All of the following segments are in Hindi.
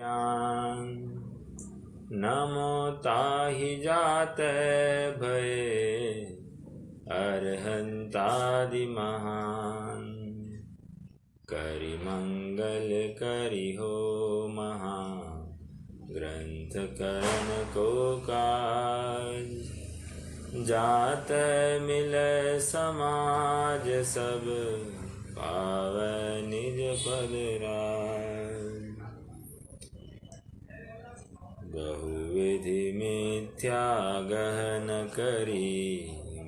ज्ञान नमो ताहि जातै भये अरहंतादि महान। करि मंगल करि हो महा ग्रंथ करण को काज। जातै मिलै समाज सब पावै निज पद राज। बहुविधि मिथ्या गहन करी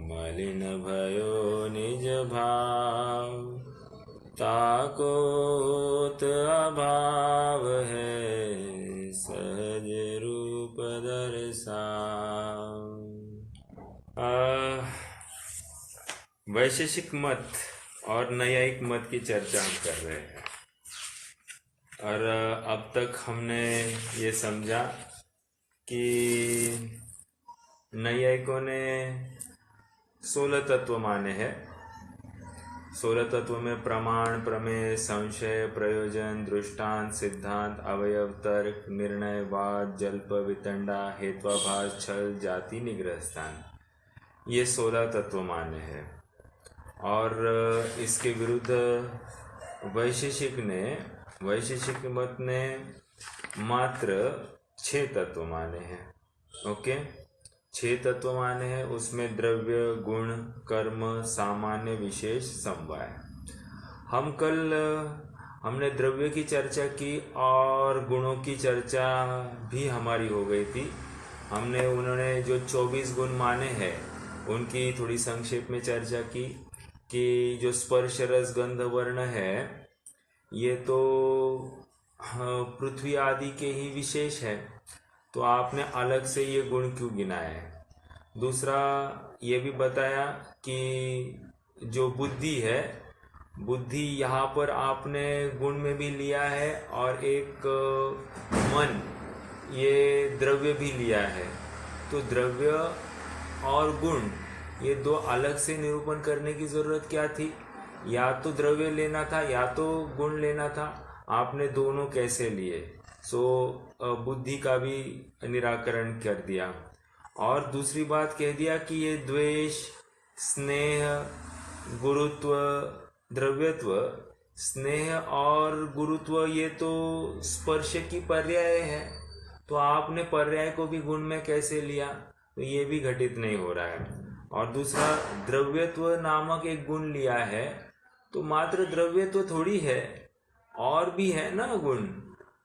मलिन भयो निज भाव। ताकोत अभाव है सहज रूप दर्शाव। वैशेषिक मत और न्यायिक मत की चर्चा हम कर रहे हैं और अब तक हमने ये समझा कि न्यायिकों ने 16 तत्व माने हैं। 16 तत्व में प्रमाण, प्रमेय, संशय, प्रयोजन, दृष्टांत, सिद्धांत, अवयव, तर्क, निर्णय, वाद, जल्प, वितंडा, हेत्वाभास, छल, जाति, निग्रह स्थान, ये 16 तत्व माने हैं। और इसके विरुद्ध वैशेषिक मत ने मात्र 6 तत्व माने हैं। ओके, 6 तत्व माने हैं। उसमें द्रव्य, गुण, कर्म, सामान्य, विशेष, समवाय। हमने द्रव्य की चर्चा की और गुणों की चर्चा भी हमारी हो गई थी। उन्होंने जो 24 गुण माने हैं उनकी थोड़ी संक्षेप में चर्चा की कि जो स्पर्श, रस, गंध, वर्ण है ये तो पृथ्वी आदि के ही विशेष है, तो आपने अलग से ये गुण क्यों गिनाए हैं। दूसरा ये भी बताया कि जो बुद्धि है, बुद्धि यहाँ पर आपने गुण में भी लिया है और एक मन, ये द्रव्य भी लिया है। तो द्रव्य और गुण ये दो अलग से निरूपण करने की जरूरत क्या थी। या तो द्रव्य लेना था या तो गुण लेना था, आपने दोनों कैसे लिए। बुद्धि का भी निराकरण कर दिया। और दूसरी बात कह दिया कि ये द्वेष, स्नेह, गुरुत्व, द्रव्यत्व, स्नेह और गुरुत्व ये तो स्पर्श की पर्याय है, तो आपने पर्याय को भी गुण में कैसे लिया, तो ये भी घटित नहीं हो रहा है। और दूसरा, द्रव्यत्व नामक एक गुण लिया है, तो मात्र द्रव्यत्व थोड़ी है, और भी है ना गुण,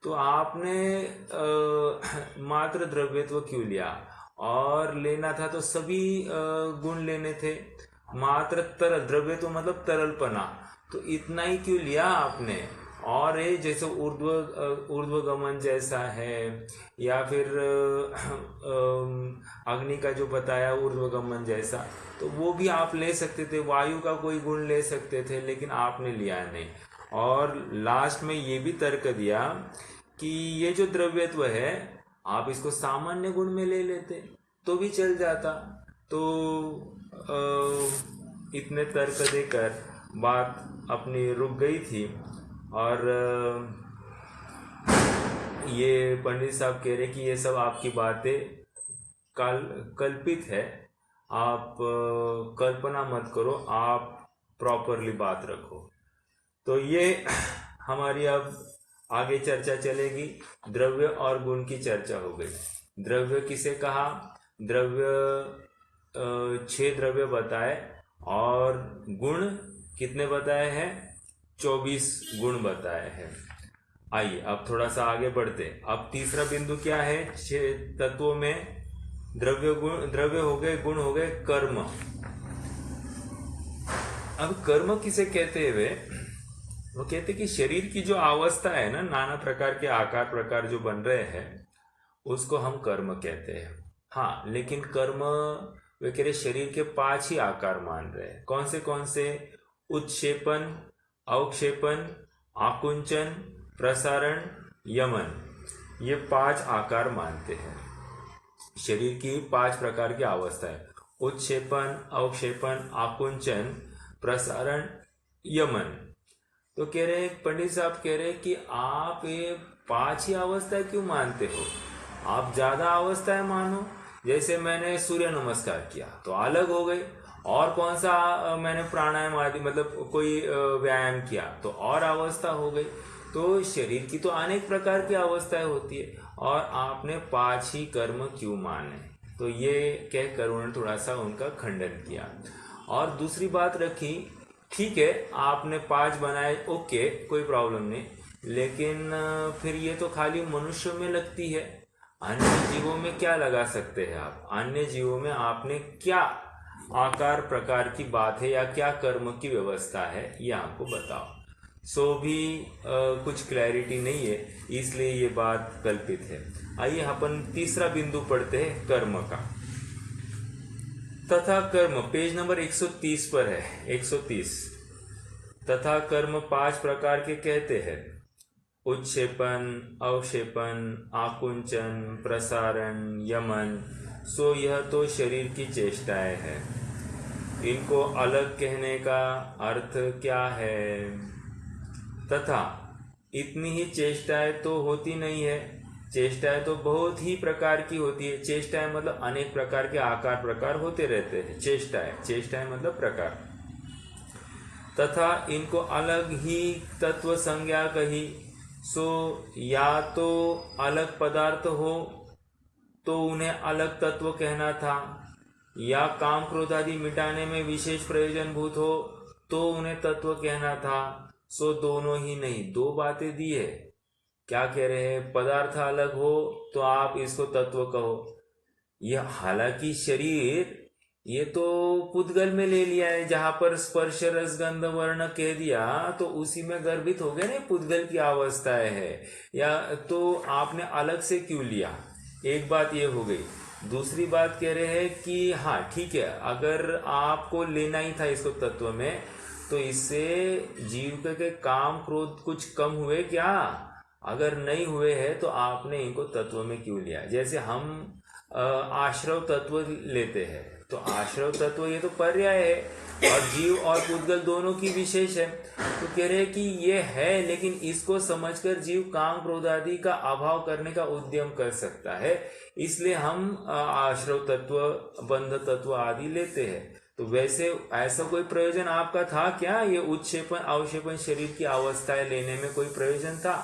तो आपने मात्र द्रव्यत्व क्यों लिया। और लेना था तो सभी गुण लेने थे। मात्र तरल, द्रव्यत्व मतलब तरलपना, तो इतना ही क्यों लिया आपने। और ये जैसे ऊर्ध्वगमन जैसा है, या फिर अग्नि का जो बताया ऊर्ध्वगमन जैसा, तो वो भी आप ले सकते थे। वायु का कोई गुण ले सकते थे, लेकिन आपने लिया नहीं। और लास्ट में ये भी तर्क दिया कि ये जो द्रव्यत्व है, आप इसको सामान्य गुण में ले लेते तो भी चल जाता। तो इतने तर्क देकर बात अपनी रुक गई थी। और ये पंडित साहब कह रहे कि ये सब आपकी बातें कल्पित है, आप कल्पना मत करो, आप प्रॉपरली बात रखो। तो ये हमारी अब आगे चर्चा चलेगी। द्रव्य और गुण की चर्चा हो गई। द्रव्य किसे कहा, द्रव्य 6 द्रव्य बताए और गुण कितने बताए हैं, 24 गुण बताए हैं। आइए अब थोड़ा सा आगे बढ़ते। अब तीसरा बिंदु क्या है 6 तत्वों में, द्रव्य हो गए, गुण हो गए, कर्म। अब कर्म किसे कहते हुए, वो कहते कि शरीर की जो अवस्था है ना, नाना प्रकार के आकार प्रकार जो बन रहे हैं, उसको हम कर्म कहते हैं। हाँ, लेकिन कर्म वे कह रहे शरीर के 5 ही आकार मान रहे हैं। कौन से, उत्क्षेपण, अवक्षेपण, आकुंचन, प्रसारण, यमन, ये 5 आकार मानते हैं। शरीर की 5 प्रकार की अवस्था है, उत्क्षेपण, अवक्षेपण, आकुंचन, प्रसारण, यमन। तो कह रहे पंडित साहब कह रहे कि आप ये पांच ही अवस्थाएं क्यों मानते हो? आप ज्यादा अवस्थाएं मानो। जैसे मैंने सूर्य नमस्कार किया तो अलग हो गई, और कौन सा मैंने प्राणायाम आदि मतलब कोई व्यायाम किया तो और अवस्था हो गई। तो शरीर की तो अनेक प्रकार की अवस्थाएं होती है, और आपने पांच ही कर्म क्यों माने? तो ये कहकर उन्होंने थोड़ा सा उनका खंडन किया। और दूसरी बात रखी, ठीक है आपने पांच बनाए, ओके कोई प्रॉब्लम नहीं, लेकिन फिर ये तो खाली मनुष्य में लगती है, अन्य जीवों में क्या लगा सकते हैं आप? अन्य जीवों में आपने क्या आकार प्रकार की बात है या क्या कर्म की व्यवस्था है, ये हमको बताओ। सो भी कुछ क्लैरिटी नहीं है, इसलिए ये बात कल्पित है। आइए अपन तीसरा बिंदु पढ़ते हैं, कर्म का। तथा कर्म पेज नंबर 130 पर है, 130। तथा कर्म पांच प्रकार के कहते हैं, उत्क्षेपण, अवक्षेपण, आकुंचन, प्रसारण, यमन। सो यह तो शरीर की चेष्टाएं हैं। इनको अलग कहने का अर्थ क्या है? तथा इतनी ही चेष्टाएं तो होती नहीं है, चेष्टाएं तो बहुत ही प्रकार की होती है। चेष्टाएं मतलब अनेक प्रकार के आकार प्रकार होते रहते हैं। चेष्टाएं मतलब प्रकार। तथा इनको अलग ही तत्व संज्ञा कही। सो या तो अलग पदार्थ हो तो उन्हें अलग तत्व कहना था, या काम क्रोध आदि मिटाने में विशेष प्रयोजन भूत हो तो उन्हें तत्व कहना था। सो दोनों ही नहीं, दो बातें दी है। क्या कह रहे हैं? पदार्थ अलग हो तो आप इसको तत्व कहो। यह हालांकि शरीर ये तो पुद्गल में ले लिया है, जहां पर स्पर्श रस गंध वर्ण कह दिया तो उसी में गर्भित हो गया ना, पुद्गल की अवस्थाएं है। या तो आपने अलग से क्यों लिया? एक बात ये हो गई। दूसरी बात कह रहे हैं कि हाँ ठीक है, अगर आपको लेना ही था इसको तत्व में, तो इससे जीव के काम क्रोध कुछ कम हुए क्या? अगर नहीं हुए हैं तो आपने इनको तत्व में क्यों लिया? जैसे हम आश्रव तत्व लेते हैं, तो आश्रव तत्व ये तो पर्याय है, और जीव और पुद्गल दोनों की विशेष है। तो कह रहे हैं कि ये है, लेकिन इसको समझकर जीव काम क्रोध आदि का अभाव करने का उद्यम कर सकता है, इसलिए हम आश्रव तत्व बंध तत्व आदि लेते हैं। तो वैसे ऐसा कोई प्रयोजन आपका था क्या? ये उत्क्षेपण अवक्षेपण शरीर की अवस्थाएं लेने में कोई प्रयोजन था?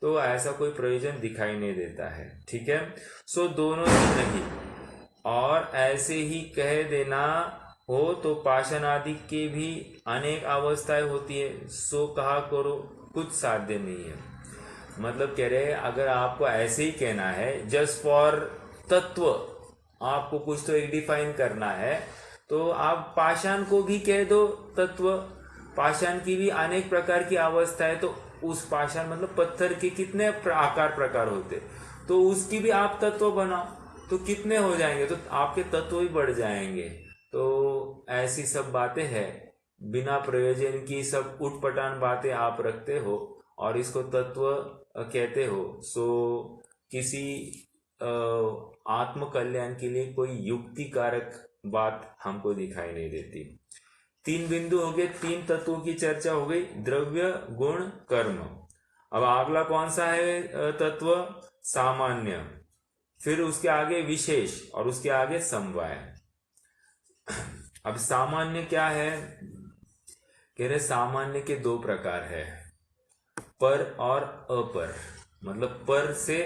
तो ऐसा कोई प्रयोजन दिखाई नहीं देता है। ठीक है, सो दोनों ही नहीं। और ऐसे ही कह देना हो तो पाषाण आदि के भी अनेक अवस्थाएं होती है, सो कहा करो, कुछ साध्य नहीं है। मतलब कह रहे हैं अगर आपको ऐसे ही कहना है जस्ट फॉर तत्व, आपको कुछ तो एक डिफाइन करना है, तो आप पाषाण को भी कह दो तत्व। पाषाण की भी अनेक प्रकार की अवस्था है, तो उस पाषाण मतलब पत्थर के कितने आकार प्रकार होते, तो उसकी भी आप तत्व बनाओ, तो कितने हो जाएंगे? तो आपके तत्व भी बढ़ जाएंगे। तो ऐसी सब बातें हैं, बिना प्रयोजन की सब उठपटांग बातें आप रखते हो और इसको तत्व कहते हो। सो किसी आत्म कल्याण के लिए कोई युक्ति कारक बात हमको दिखाई नहीं देती। तीन बिंदु हो गए, तीन तत्वों की चर्चा हो गई, द्रव्य गुण कर्म। अब अगला कौन सा है तत्व? सामान्य, फिर उसके आगे विशेष और उसके आगे समवाय। अब सामान्य क्या है? कह रहे सामान्य के दो प्रकार है, पर और अपर। मतलब पर से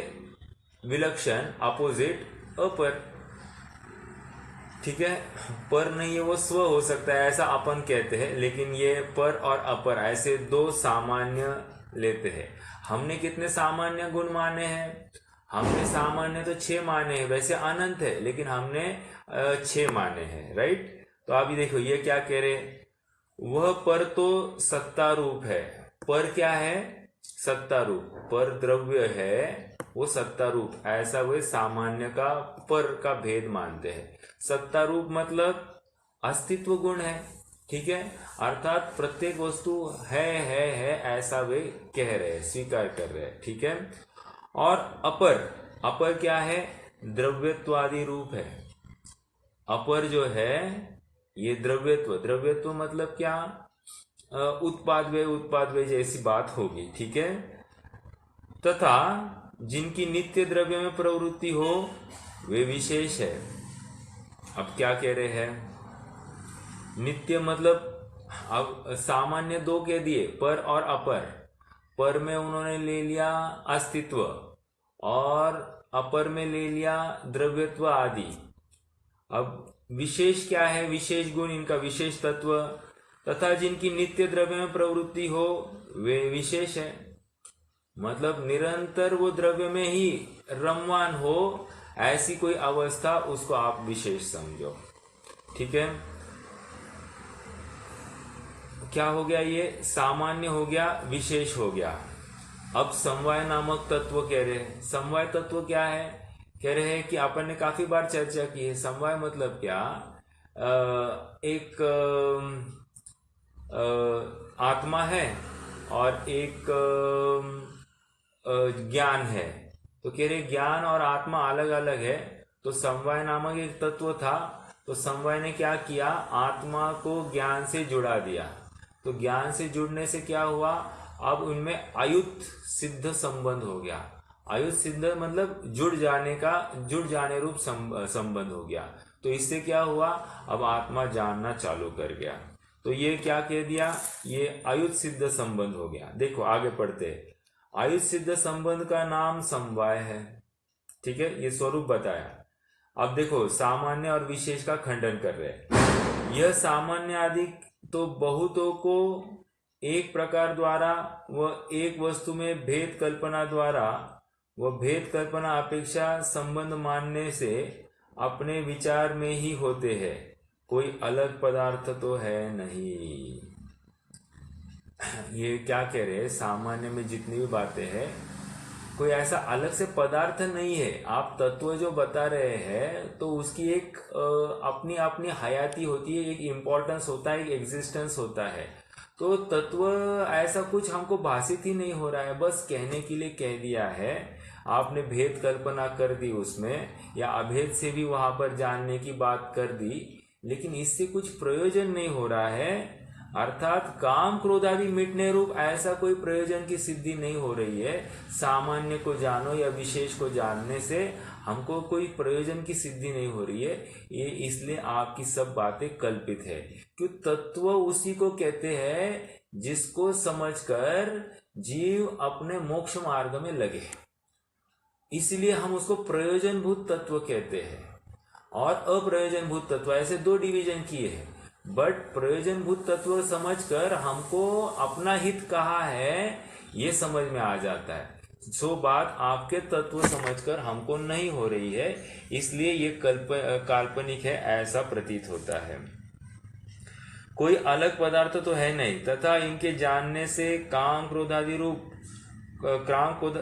विलक्षण, अपोजिट, अपर। ठीक है, पर नहीं है वो स्व हो सकता है, ऐसा अपन कहते हैं, लेकिन ये पर और अपर ऐसे दो सामान्य लेते हैं। हमने कितने सामान्य गुण माने हैं? हमने सामान्य तो 6 माने हैं, वैसे अनंत है लेकिन हमने 6 माने हैं, राइट। तो अभी देखो ये क्या कह रहे, वह पर तो सत्ता रूप है। पर क्या है? सत्ता रूप। पर द्रव्य है, वो सत्ता रूप, ऐसा वे सामान्य का पर का भेद मानते हैं। सत्ता रूप मतलब अस्तित्व गुण है, ठीक है, अर्थात प्रत्येक वस्तु है ऐसा वे कह रहे हैं, स्वीकार कर रहे हैं, ठीक है। और अपर, अपर क्या है? द्रव्यत्वादि रूप है। अपर जो है ये द्रव्यत्व, द्रव्यत्व मतलब क्या? उत्पाद वे जैसी बात होगी, ठीक है। तथा जिनकी नित्य द्रव्य में प्रवृत्ति हो वे विशेष है। अब क्या कह रहे हैं? नित्य मतलब अब सामान्य दो कह दिए, पर और अपर। पर में उन्होंने ले लिया अस्तित्व और अपर में ले लिया द्रव्यत्व आदि। अब विशेष क्या है? विशेष गुण, इनका विशेष तत्व। तथा जिनकी नित्य द्रव्य में प्रवृत्ति हो वे विशेष है, मतलब निरंतर वो द्रव्य में ही रमवान हो, ऐसी कोई अवस्था, उसको आप विशेष समझो। ठीक है, क्या हो गया? ये सामान्य हो गया, विशेष हो गया। अब समवाय नामक तत्व कह रहे हैं। समवाय तत्व क्या है? कह रहे हैं कि अपन ने काफी बार चर्चा की है। समवाय मतलब क्या? एक आत्मा है और एक ज्ञान है, तो कह रहे ज्ञान और आत्मा अलग अलग है। तो समवाय नामक एक तत्व था, तो समवाय ने क्या किया? आत्मा को ज्ञान से जुड़ा दिया। तो ज्ञान से जुड़ने से क्या हुआ? अब उनमें अयुत सिद्ध संबंध हो गया। अयुत सिद्ध मतलब जुड़ जाने रूप संबंध हो गया। तो इससे क्या हुआ? अब आत्मा जानना चालू कर गया। तो ये क्या कह दिया? ये अयुत सिद्ध संबंध हो गया। देखो आगे पढ़ते हैं। अयुत सिद्ध संबंध का नाम समवाय है। ठीक है, ये स्वरूप बताया। अब देखो सामान्य और विशेष का खंडन कर रहे हैं। यह सामान्य आदि तो बहुतों को एक प्रकार द्वारा व एक वस्तु में भेद कल्पना द्वारा व भेद कल्पना अपेक्षा संबंध मानने से अपने विचार में ही होते हैं, कोई अलग पदार्थ तो है नहीं। ये क्या कह रहे हैं? सामान्य में जितनी भी बातें हैं, कोई ऐसा अलग से पदार्थ नहीं है। आप तत्व जो बता रहे हैं तो उसकी एक अपनी अपनी हयाती होती है, एक इम्पोर्टेंस होता है, एक एग्जिस्टेंस होता है। तो तत्व ऐसा कुछ हमको भाषित ही नहीं हो रहा है, बस कहने के लिए कह दिया है। आपने भेद कल्पना कर दी उसमें, या अभेद से भी वहां पर जानने की बात कर दी, लेकिन इससे कुछ प्रयोजन नहीं हो रहा है। अर्थात काम क्रोध आदि मिटने रूप ऐसा कोई प्रयोजन की सिद्धि नहीं हो रही है। सामान्य को जानो या विशेष को जानने से हमको कोई प्रयोजन की सिद्धि नहीं हो रही है। ये इसलिए आपकी सब बातें कल्पित है। क्यों? तत्व उसी को कहते हैं जिसको समझकर जीव अपने मोक्ष मार्ग में लगे, इसलिए हम उसको प्रयोजनभूत तत्व कहते हैं। और अप्रयोजनभूत तत्व, ऐसे दो डिवीजन किए हैं। बट प्रयोजनभूत तत्व समझकर हमको अपना हित कहाँ है ये समझ में आ जाता है। सो बात आपके तत्व समझकर हमको नहीं हो रही है, इसलिए ये काल्पनिक है, ऐसा प्रतीत होता है। कोई अलग पदार्थ तो है नहीं, तथा इनके जानने से काम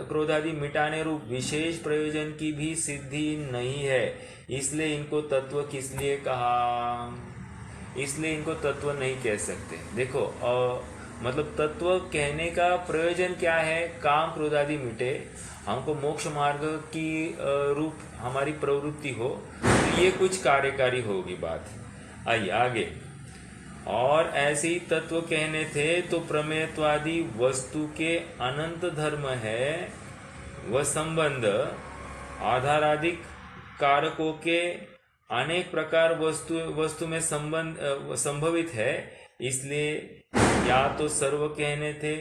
क्रोधादि मिटाने रूप विशेष प्रयोजन की भी सिद्धि नहीं है। इसलिए इनको तत्व किस लिए कहा? इसलिए इनको तत्व नहीं कह सकते। देखो मतलब तत्व कहने का प्रयोजन क्या है? काम क्रोधादि मिटे, हमको मोक्ष मार्ग की रूप हमारी प्रवृत्ति हो, तो ये कुछ कार्यकारी होगी बात। आइए आगे। और ऐसे ही तत्व कहने थे तो प्रमेयत्वादि वस्तु के अनंत धर्म है, वह संबंध आधारादिक कारकों के अनेक प्रकार वस्तु में संभवित है। इसलिए या तो सर्व कहने थे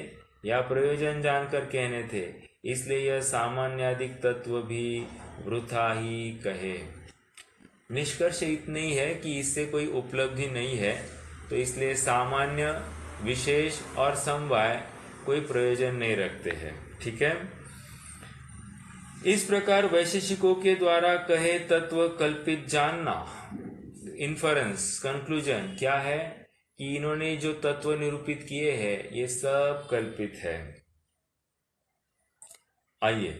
या प्रयोजन जानकर कहने थे, इसलिए यह सामान्यादिक तत्व भी वृथा ही कहे। निष्कर्ष इतनी ही है कि इससे कोई उपलब्धि नहीं है, तो इसलिए सामान्य, विशेष और समवाय कोई प्रयोजन नहीं रखते हैं। ठीक है, इस प्रकार वैशेषिकों के द्वारा कहे तत्व कल्पित जानना, इन्फरेंस, कंक्लूजन क्या है कि इन्होंने जो तत्व निरूपित किए हैं ये सब कल्पित है। आइए,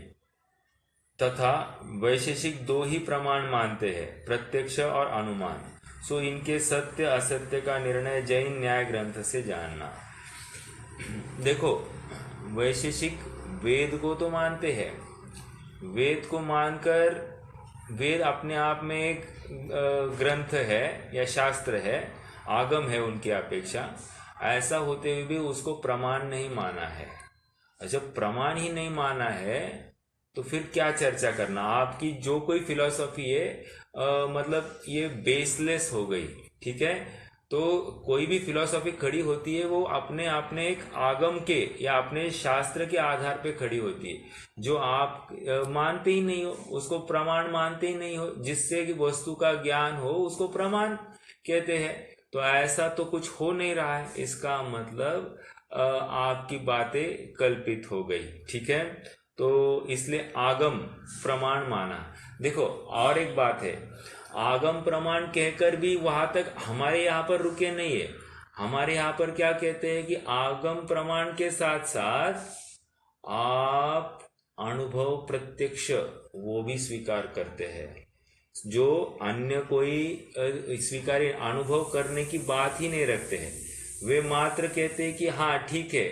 तथा वैशेषिक दो ही प्रमाण मानते हैं, प्रत्यक्ष और अनुमान। सो इनके सत्य असत्य का निर्णय जैन न्याय ग्रंथ से जानना। देखो वैशेषिक वेद को तो मानते हैं, वेद को मानकर, वेद अपने आप में एक ग्रंथ है या शास्त्र है, आगम है उनकी अपेक्षा, ऐसा होते हुए भी उसको प्रमाण नहीं माना है। जब प्रमाण ही नहीं माना है तो फिर क्या चर्चा करना। आपकी जो कोई फिलॉसफी है मतलब ये बेसलेस हो गई। ठीक है, तो कोई भी फिलॉसफी खड़ी होती है वो अपने अपने एक आगम के या अपने शास्त्र के आधार पे खड़ी होती है। जो आप मानते ही नहीं हो उसको प्रमाण मानते ही नहीं हो, जिससे कि वस्तु का ज्ञान हो उसको प्रमाण कहते हैं। तो ऐसा तो कुछ हो नहीं रहा है, इसका मतलब आपकी बातें कल्पित हो गई। ठीक है, तो इसलिए आगम प्रमाण माना। देखो और एक बात है, आगम प्रमाण कहकर भी वहां तक हमारे यहाँ पर रुके नहीं है। हमारे यहाँ पर क्या कहते हैं कि आगम प्रमाण के साथ साथ आप अनुभव प्रत्यक्ष वो भी स्वीकार करते हैं। जो अन्य कोई स्वीकार्य अनुभव करने की बात ही नहीं रखते हैं, वे मात्र कहते हैं कि हाँ ठीक है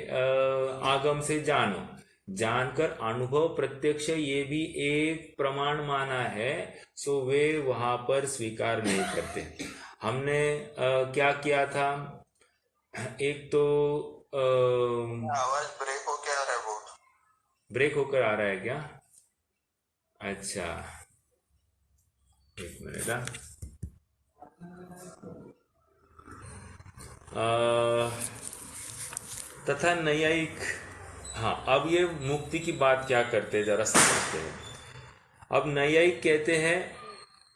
आगम से जानो, जानकर अनुभव प्रत्यक्ष ये भी एक प्रमाण माना है, सो वे वहां पर स्वीकार नहीं करते। हमने क्या किया था, एक तो आवाज ब्रेक हो क्या आ रहा है बहुत। ब्रेक होकर आ रहा है क्या? अच्छा, एक मिनट। तथा न्यायिक, हाँ अब ये मुक्ति की बात क्या करते हैं जरा समझते हैं। अब न्यायिक कहते हैं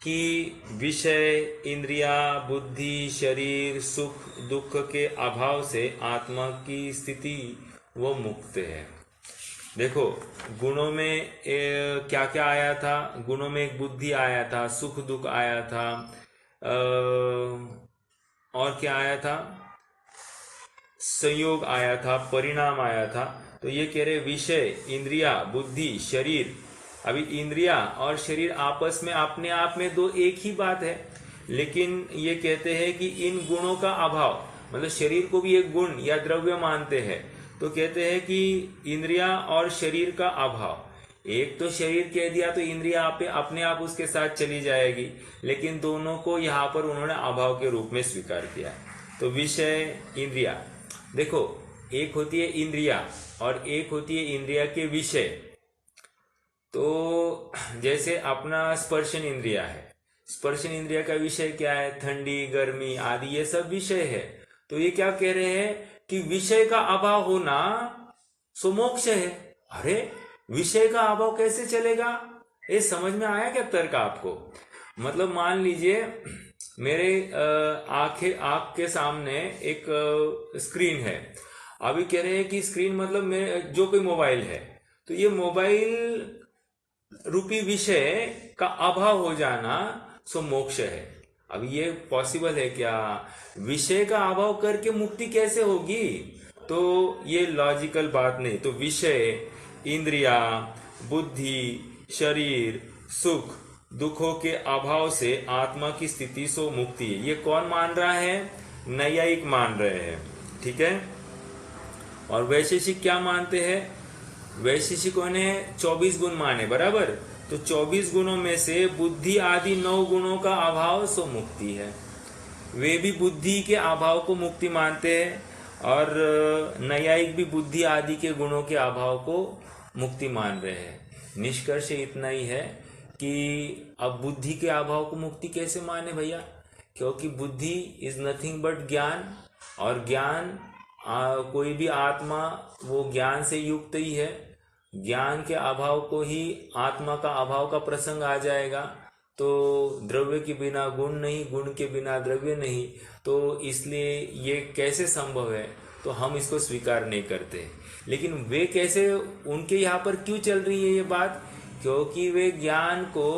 कि विषय, इंद्रिया, बुद्धि, शरीर, सुख दुख के अभाव से आत्मा की स्थिति वो मुक्त है। देखो गुणों में क्या क्या आया था, गुणों में एक बुद्धि आया था, सुख दुख आया था, और क्या आया था, संयोग आया था, परिणाम आया था। तो ये कह रहे विषय, इंद्रिया, बुद्धि, शरीर। अभी इंद्रिया और शरीर आपस में अपने आप में दो एक ही बात है, लेकिन ये कहते हैं कि इन गुणों का अभाव, मतलब शरीर को भी एक गुण या द्रव्य मानते हैं, तो कहते हैं कि इंद्रिया और शरीर का अभाव। एक तो शरीर कह दिया तो इंद्रिया अपने आप उसके साथ चली जाएगी, लेकिन दोनों को यहाँ पर उन्होंने अभाव के रूप में स्वीकार किया। तो विषय, इंद्रिया, देखो एक होती है इंद्रिया और एक होती है इंद्रिया के विषय। तो जैसे अपना स्पर्शन इंद्रिया है, स्पर्शन इंद्रिया का विषय क्या है, ठंडी, गर्मी आदि ये सब विषय है। तो ये क्या कह रहे हैं कि विषय का अभाव होना सो मोक्ष है। अरे विषय का अभाव कैसे चलेगा, ये समझ में आया क्या तर्क आपको? मतलब मान लीजिए मेरे आंख के सामने एक स्क्रीन है। अभी कह रहे हैं कि स्क्रीन मतलब मेरे जो कोई मोबाइल है, तो ये मोबाइल रूपी विषय का अभाव हो जाना सो मोक्ष है। अब ये पॉसिबल है क्या? विषय का अभाव करके मुक्ति कैसे होगी? तो ये लॉजिकल बात नहीं। तो विषय, इंद्रिया, बुद्धि, शरीर, सुख दुखों के अभाव से आत्मा की स्थिति सो मुक्ति है। ये कौन मान रहा है? न्यायिक मान रहे हैं। ठीक है, और वैशेषिक क्या मानते हैं? वैशेषिकों ने 24 गुण माने, बराबर। तो 24 गुणों में से बुद्धि आदि 9 गुणों का अभाव सो मुक्ति है। वे भी बुद्धि के अभाव को मुक्ति मानते हैं, और न्यायिक भी बुद्धि आदि के गुणों के अभाव को मुक्ति मान रहे हैं। निष्कर्ष इतना ही है कि अब बुद्धि के अभाव को मुक्ति कैसे माने भैया? क्योंकि बुद्धि इज नथिंग बट ज्ञान, और ज्ञान कोई भी आत्मा वो ज्ञान से युक्त ही है। ज्ञान के अभाव को ही आत्मा का अभाव का प्रसंग आ जाएगा। तो द्रव्य के बिना गुण नहीं, गुण के बिना द्रव्य नहीं। तो इसलिए ये कैसे संभव है? तो हम इसको स्वीकार नहीं करते। लेकिन वे कैसे, उनके यहाँ पर क्यों चल रही है ये बात? क्योंकि वे ज्ञान को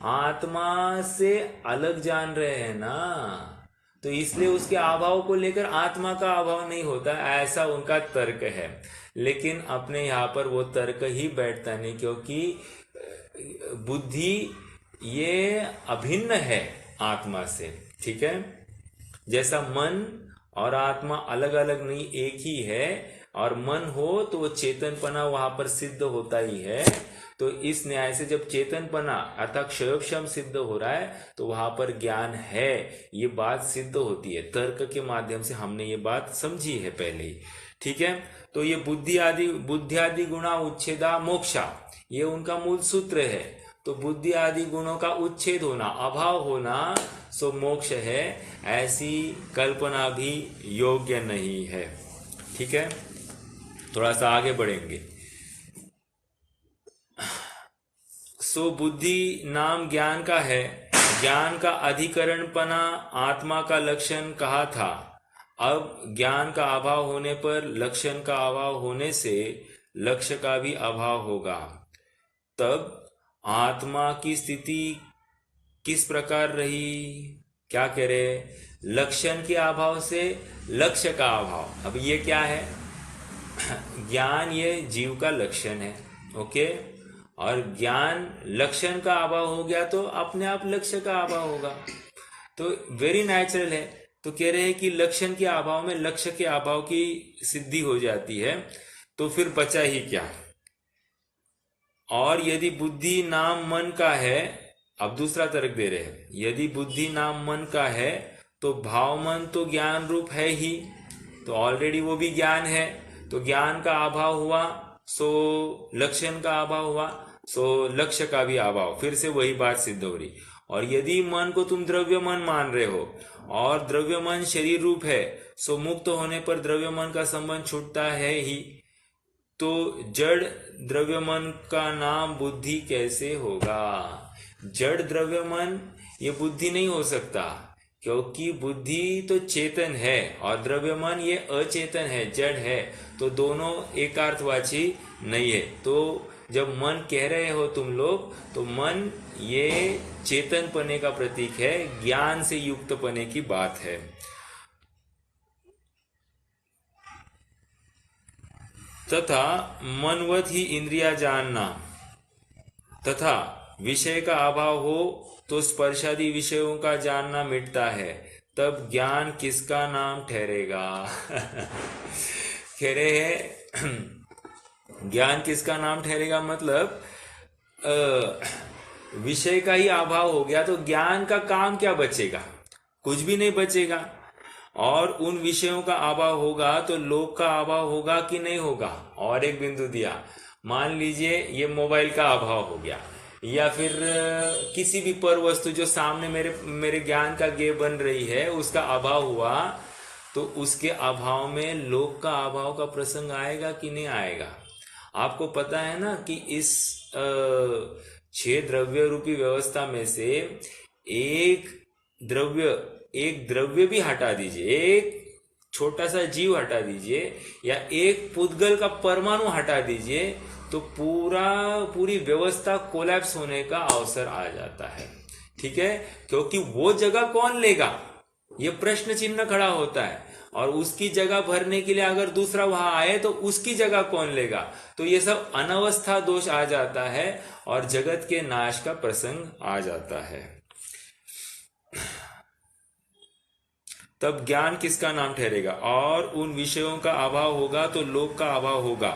आत्मा से अलग जान रहे हैं ना, तो इसलिए उसके अभाव को लेकर आत्मा का अभाव नहीं होता, ऐसा उनका तर्क है। लेकिन अपने यहाँ पर वो तर्क ही बैठता नहीं, क्योंकि बुद्धि ये अभिन्न है आत्मा से। ठीक है, जैसा मन और आत्मा अलग अलग नहीं, एक ही है। और मन हो तो वो चेतनपना वहां पर सिद्ध होता ही है। तो इस न्याय से जब चेतनपना अर्थात क्षयोक्षम सिद्ध हो रहा है, तो वहां पर ज्ञान है, ये बात सिद्ध होती है। तर्क के माध्यम से हमने ये बात समझी है पहले ही। ठीक है। तो ये बुद्धि आदि गुणा उच्छेदा मोक्षा, ये उनका मूल सूत्र है। तो बुद्धि आदि गुणों का उच्छेद होना, अभाव होना, सो मोक्ष है, ऐसी कल्पना भी योग्य नहीं है। ठीक है, थोड़ा सा आगे बढ़ेंगे। सो बुद्धि नाम ज्ञान का है, ज्ञान का अधिकरणपना आत्मा का लक्षण कहा था। अब ज्ञान का अभाव होने पर लक्षण का अभाव होने से लक्ष्य का भी अभाव होगा। तब आत्मा की स्थिति किस प्रकार रही? क्या कह रहे? लक्षण के अभाव से लक्ष्य का अभाव। अब ये क्या है? ज्ञान ये जीव का लक्षण है, ओके। और ज्ञान लक्षण का अभाव हो गया तो अपने आप लक्ष्य का अभाव होगा, तो वेरी नेचुरल है। तो कह रहे हैं कि लक्षण के अभाव में लक्ष्य के अभाव की सिद्धि हो जाती है, तो फिर बचा ही क्या। और यदि बुद्धि नाम मन का है, अब दूसरा तर्क दे रहे हैं, यदि बुद्धि नाम मन का है तो भाव मन तो ज्ञान रूप है ही, तो ऑलरेडी वो भी ज्ञान है। तो ज्ञान का अभाव हुआ सो लक्षण का अभाव हुआ, सो लक्ष्य का भी अभाव, फिर से वही बात सिद्ध हो रही। और यदि मन को तुम द्रव्य मन मान रहे हो और द्रव्य मन शरीर रूप है, सो मुक्त होने पर द्रव्य मन का संबंध छूटता है ही, तो जड़ द्रव्य मन का नाम बुद्धि कैसे होगा? जड़ द्रव्य मन ये बुद्धि नहीं हो सकता, क्योंकि बुद्धि तो चेतन है और द्रव्य मन ये अचेतन है, जड़ है, तो दोनों एकार्थवाची नहीं है। तो जब मन कह रहे हो तुम लोग, तो मन ये चेतन पने का प्रतीक है, ज्ञान से युक्त पने की बात है। तथा मनवत ही इंद्रिया जानना, तथा विषय का अभाव हो तो स्पर्शादि विषयों का जानना मिटता है, तब ज्ञान किसका नाम ठहरेगा? कह रहे हैं ज्ञान किसका नाम ठहरेगा, मतलब विषय का ही अभाव हो गया तो ज्ञान का काम क्या बचेगा? कुछ भी नहीं बचेगा। और उन विषयों का अभाव होगा तो लोक का अभाव होगा कि नहीं होगा? और एक बिंदु दिया, मान लीजिए ये मोबाइल का अभाव हो गया, या फिर किसी भी पर वस्तु जो सामने मेरे ज्ञान का गे बन रही है उसका अभाव हुआ, तो उसके अभाव में लोक का अभाव का प्रसंग आएगा कि नहीं आएगा? आपको पता है ना कि इस 6 द्रव्य रूपी व्यवस्था में से एक द्रव्य भी हटा दीजिए, एक छोटा सा जीव हटा दीजिए, या एक पुद्गल का परमाणु हटा दीजिए, तो पूरी व्यवस्था कोलैप्स होने का अवसर आ जाता है। ठीक है, क्योंकि वो जगह कौन लेगा, ये प्रश्न चिन्ह खड़ा होता है। और उसकी जगह भरने के लिए अगर दूसरा वहां आए तो उसकी जगह कौन लेगा? तो ये सब अनवस्था दोष आ जाता है और जगत के नाश का प्रसंग आ जाता है। तब ज्ञान किसका नाम ठहरेगा? और उन विषयों का अभाव होगा तो लोक का अभाव होगा,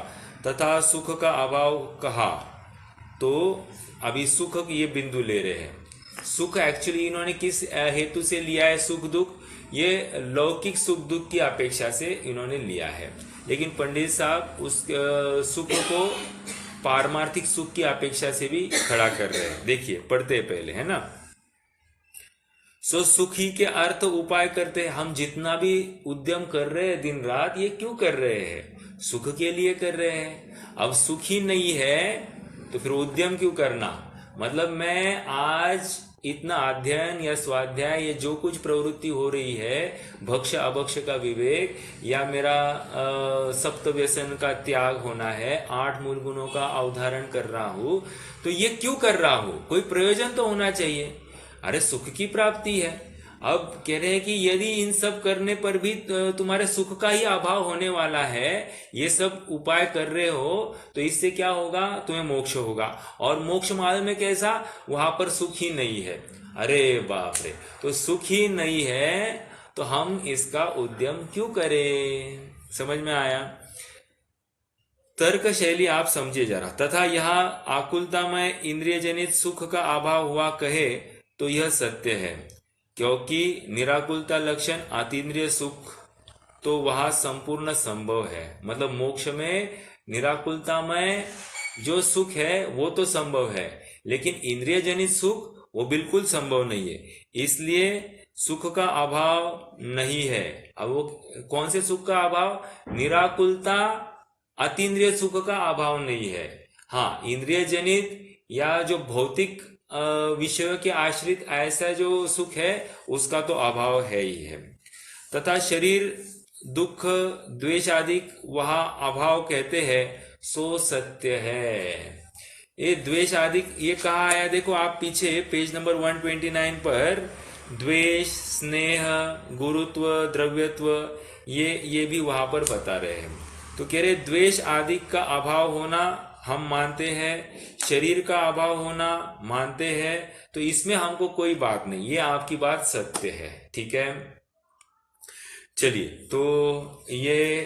तथा सुख का अभाव कहा। तो अभी सुख ये बिंदु ले रहे हैं। सुख एक्चुअली इन्होंने किस हेतु से लिया है? सुख दुख, ये लौकिक सुख दुख की अपेक्षा से इन्होंने लिया है, लेकिन पंडित साहब उस सुख को पारमार्थिक सुख की अपेक्षा से भी खड़ा कर रहे हैं। देखिए पढ़ते पहले, है ना। सो सुखी के अर्थ उपाय करते हैं। हम जितना भी उद्यम कर रहे हैं दिन रात, ये क्यों कर रहे हैं? सुख के लिए कर रहे हैं। अब सुखी नहीं है तो फिर उद्यम क्यों करना? मतलब मैं आज इतना अध्ययन या स्वाध्याय, ये जो कुछ प्रवृत्ति हो रही है, भक्ष अभक्ष का विवेक, या मेरा सप्त व्यसन का त्याग होना है, 8 मूल गुणों का अवधारण कर रहा हूं, तो ये क्यों कर रहा हूं? कोई प्रयोजन तो होना चाहिए। अरे सुख की प्राप्ति है। अब कह रहे हैं कि यदि इन सब करने पर भी तुम्हारे सुख का ही अभाव होने वाला है, ये सब उपाय कर रहे हो, तो इससे क्या होगा? तुम्हें मोक्ष होगा। और मोक्ष मार्ग में कैसा? वहां पर सुख ही नहीं है। अरे बाप रे, तो सुख ही नहीं है तो हम इसका उद्यम क्यों करें? समझ में आया? तर्क शैली आप समझिए जरा। तथा यह आकुलता में इंद्रिय जनित सुख का अभाव हुआ कहे तो यह सत्य है, क्योंकि निराकुलता लक्षण अतीन्द्रिय सुख तो वह संपूर्ण संभव है। मतलब मोक्ष में निराकुलता में जो सुख है वो तो संभव है, लेकिन इंद्रिय जनित सुख वो बिल्कुल संभव नहीं है। इसलिए सुख का अभाव नहीं है। अब वो कौन से सुख का अभाव? निराकुलता, अतीन्द्रिय सुख का अभाव नहीं है। हाँ, इंद्रिय जनित या जो भौतिक विषयों के आश्रित ऐसा जो सुख है उसका तो अभाव है ही है। तथा शरीर दुख द्वेष आदि वह अभाव कहते हैं सो सत्य है। ये द्वेष आदि ये कहा आया, देखो आप पीछे पेज नंबर 129 पर द्वेष, स्नेह, गुरुत्व, द्रव्यत्व ये भी वहां पर बता रहे हैं। तो कह रहे द्वेष आदि का अभाव होना हम मानते हैं, शरीर का अभाव होना मानते हैं, तो इसमें हमको कोई बात नहीं, ये आपकी बात सत्य है। ठीक है, चलिए, तो ये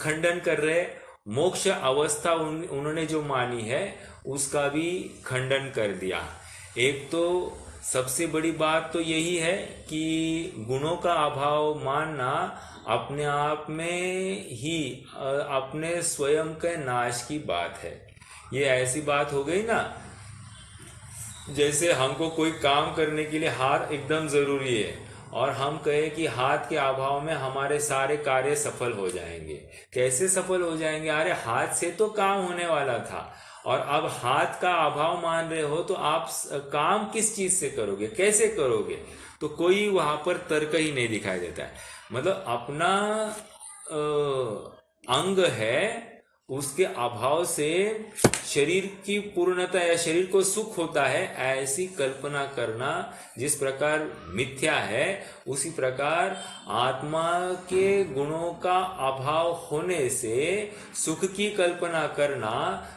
खंडन कर रहे मोक्ष अवस्था उन्होंने जो मानी है उसका भी खंडन कर दिया। एक तो सबसे बड़ी बात तो यही है कि गुणों का अभाव मानना अपने आप में ही अपने स्वयं के नाश की बात है। ये ऐसी बात हो गई ना, जैसे हमको कोई काम करने के लिए हाथ एकदम जरूरी है और हम कहे कि हाथ के अभाव में हमारे सारे कार्य सफल हो जाएंगे। कैसे सफल हो जाएंगे? अरे हाथ से तो काम होने वाला था और अब हाथ का अभाव मान रहे हो तो आप काम किस चीज से करोगे, कैसे करोगे? तो कोई वहां पर तर्क ही नहीं दिखाई देता है। मतलब अपना अंग है, उसके अभाव से शरीर की पूर्णता या शरीर को सुख होता है, ऐसी कल्पना करना जिस प्रकार मिथ्या है, उसी प्रकार आत्मा के गुणों का अभाव होने से सुख की कल्पना करना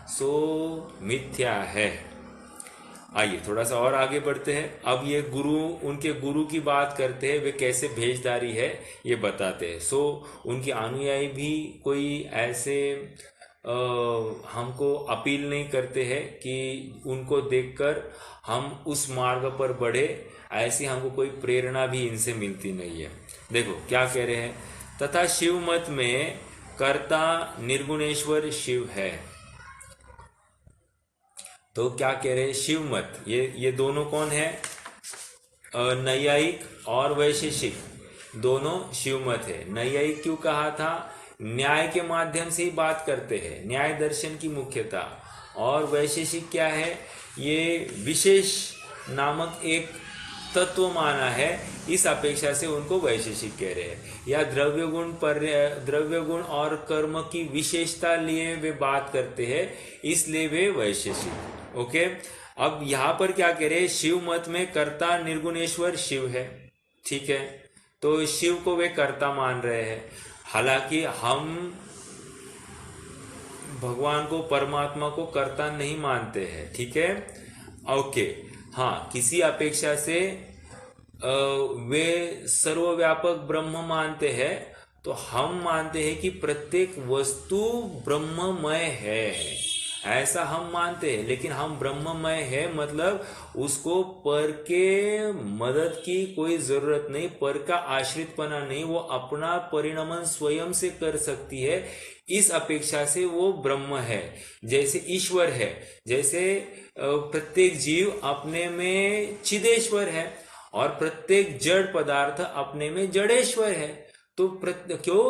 सो मिथ्या है। आइए थोड़ा सा और आगे बढ़ते हैं। अब ये गुरु, उनके गुरु की बात करते हैं, वे कैसे भेजदारी है ये बताते हैं। सो उनके अनुयायी भी कोई ऐसे हमको अपील नहीं करते हैं कि उनको देखकर हम उस मार्ग पर बढ़े, ऐसी हमको कोई प्रेरणा भी इनसे मिलती नहीं है। देखो क्या कह रहे हैं, तथा शिव मत में कर्ता निर्गुणेश्वर शिव है। तो क्या कह रहे हैं, शिव मत, ये दोनों कौन है? नैयायिक और वैशेषिक दोनों शिव मत है। नैयायिक क्यों कहा था? न्याय के माध्यम से ही बात करते हैं, न्याय दर्शन की मुख्यता। और वैशेषिक क्या है? ये विशेष नामक एक तत्व माना है, इस अपेक्षा से उनको वैशेषिक कह रहे हैं। या द्रव्य गुण और कर्म की विशेषता लिए वे बात करते हैं, इसलिए वे वैशेषिक। ओके, अब यहां पर क्या कह रहे हैं? शिव मत में कर्ता निर्गुणेश्वर शिव है। ठीक है, तो शिव को वे कर्ता मान रहे हैं। हालांकि हम भगवान को, परमात्मा को कर्ता नहीं मानते हैं। ठीक है, ओके। हाँ, किसी अपेक्षा से वे सर्वव्यापक ब्रह्म मानते हैं, तो हम मानते हैं कि प्रत्येक वस्तु ब्रह्ममय है, ऐसा हम मानते हैं। लेकिन हम ब्रह्ममय है मतलब उसको पर के मदद की कोई जरूरत नहीं, पर का आश्रितपना नहीं, वो अपना परिणमन स्वयं से कर सकती है, इस अपेक्षा से वो ब्रह्म है। जैसे ईश्वर है, जैसे प्रत्येक जीव अपने में चिदेश्वर है और प्रत्येक जड़ पदार्थ अपने में जड़ेश्वर है। तो क्यों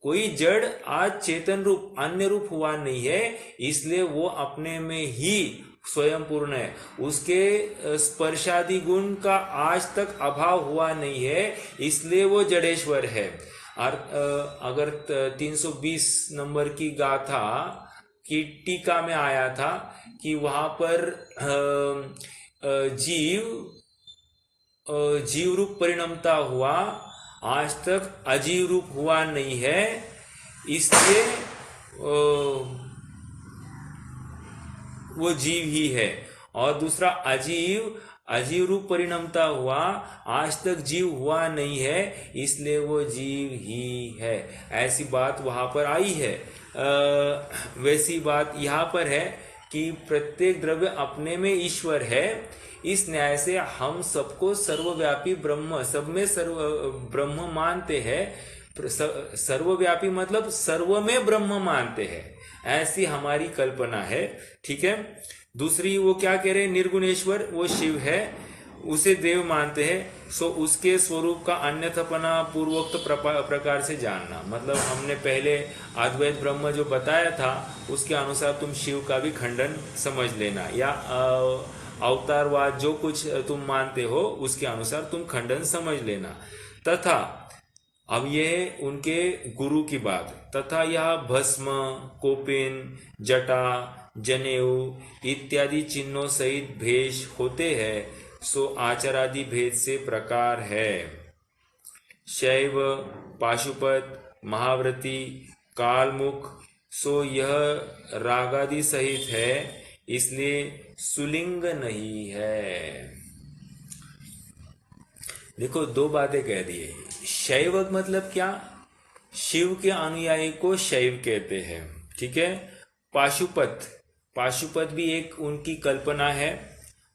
कोई जड़ आज चेतन रूप अन्य रूप हुआ नहीं है, इसलिए वो अपने में ही स्वयं पूर्ण है। उसके स्पर्शादि गुण का आज तक अभाव हुआ नहीं है, इसलिए वो जड़ेश्वर है। और अगर 320 नंबर की गाथा की टीका में आया था कि वहां पर जीव रूप परिणमता हुआ, आज तक अजीव रूप हुआ नहीं है, इसलिए वो जीव ही है। और दूसरा अजीव रूप परिणमता हुआ, आज तक जीव हुआ नहीं है, इसलिए वो जीव ही है। ऐसी बात वहां पर आई है। वैसी बात यहाँ पर है कि प्रत्येक द्रव्य अपने में ईश्वर है। इस न्याय से हम सबको सर्वव्यापी ब्रह्म, सब में सर्व ब्रह्म मानते हैं, सर्वव्यापी मतलब सर्व में ब्रह्म मानते हैं, ऐसी हमारी कल्पना है। ठीक है। दूसरी वो क्या कह रहे हैं, निर्गुणेश्वर वो शिव है, उसे देव मानते हैं। सो उसके स्वरूप का अन्यथापना पूर्वोक्त प्रकार से जानना, मतलब हमने पहले अद्वैत ब्रह्म जो बताया था उसके अनुसार तुम शिव का भी खंडन समझ लेना, या अवतारवाद जो कुछ तुम मानते हो उसके अनुसार तुम खंडन समझ लेना। तथा अब ये उनके गुरु की बात, तथा यह भस्म, कोपिन, जटा, जनेऊ इत्यादि चिन्हों सहित भेष होते हैं, सो आचारादि भेद से प्रकार है। शैव, पाशुपत, महाव्रती, कालमुख, सो यह रागादि सहित है, इसलिए सुलिंग नहीं है। देखो दो बातें कह दी है। शैव मतलब क्या, शिव के अनुयायी को शैव कहते हैं। ठीक है। पाशुपत, पाशुपत भी एक उनकी कल्पना है।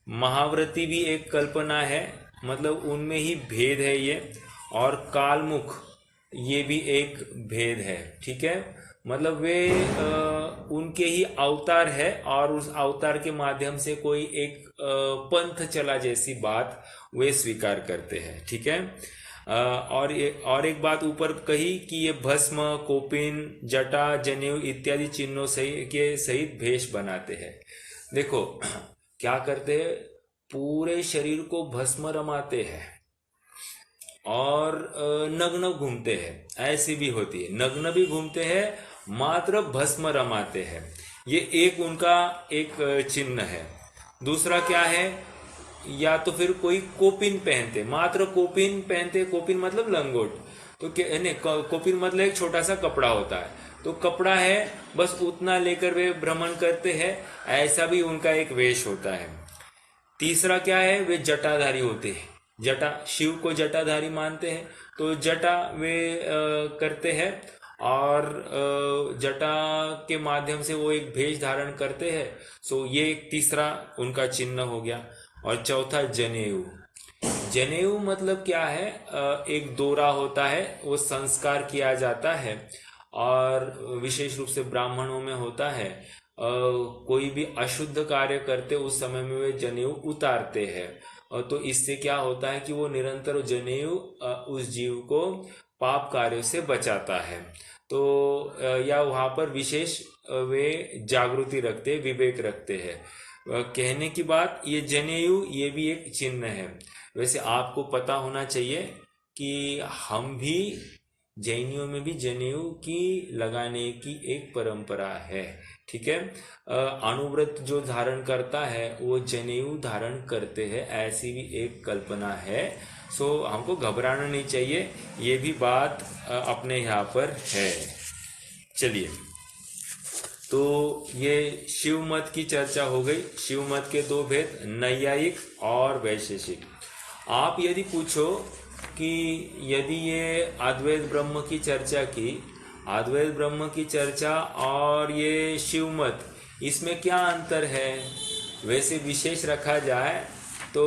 महाव्रती भी एक कल्पना है, मतलब उनमें ही भेद है ये। और कालमुख ये भी एक भेद है। ठीक है। मतलब वे उनके ही अवतार है, और उस अवतार के माध्यम से कोई एक पंथ चला जैसी बात वे स्वीकार करते हैं। ठीक है। और एक बात ऊपर कही कि ये भस्म, कोपिन, जटा, जनेऊ इत्यादि चिन्हों के सहित भेष बनाते हैं। देखो क्या करते हैं, पूरे शरीर को भस्म रमाते हैं और नग्न घूमते हैं। ऐसी भी होती है, नग्न भी घूमते हैं, मात्र भस्म रमाते हैं। ये एक उनका एक चिन्ह है। दूसरा क्या है, या तो फिर कोई कोपिन पहनते, मात्र कोपिन पहनते, कोपिन मतलब लंगोट, तो नहीं, कोपिन मतलब एक छोटा सा कपड़ा होता है, तो कपड़ा है बस उतना लेकर वे भ्रमण करते हैं, ऐसा भी उनका एक वेश होता है। तीसरा क्या है, वे जटाधारी होते हैं। जटा, शिव को जटाधारी मानते हैं, तो जटा वे करते हैं, और जटा के माध्यम से वो एक भेष धारण करते हैं। सो ये एक तीसरा उनका चिन्ह हो गया। और चौथा जनेऊ। जनेऊ मतलब क्या है, एक दोरा होता है, वो संस्कार किया जाता है, और विशेष रूप से ब्राह्मणों में होता है। कोई भी अशुद्ध कार्य करते उस समय में वे जनेऊ उतारते हैं, तो इससे क्या होता है कि वो निरंतर जनेऊ उस जीव को पाप कार्यों से बचाता है। तो या वहां पर विशेष वे जागृति रखते, विवेक रखते हैं। कहने की बात, ये जनेऊ ये भी एक चिन्ह है। वैसे आपको पता होना चाहिए कि हम भी, जैनियों में भी जनेऊ की लगाने की एक परंपरा है। ठीक है। अनुव्रत जो धारण करता है वो जनेऊ धारण करते हैं, ऐसी भी एक कल्पना है। सो हमको घबराना नहीं चाहिए, ये भी बात अपने यहाँ पर है। चलिए, तो ये शिव मत की चर्चा हो गई। शिव मत के दो भेद, नैयायिक और वैशेषिक। आप यदि पूछो कि यदि ये अद्वैत ब्रह्म की चर्चा की, अद्वैत ब्रह्म की चर्चा और ये शिव मत, इसमें क्या अंतर है, वैसे विशेष रखा जाए तो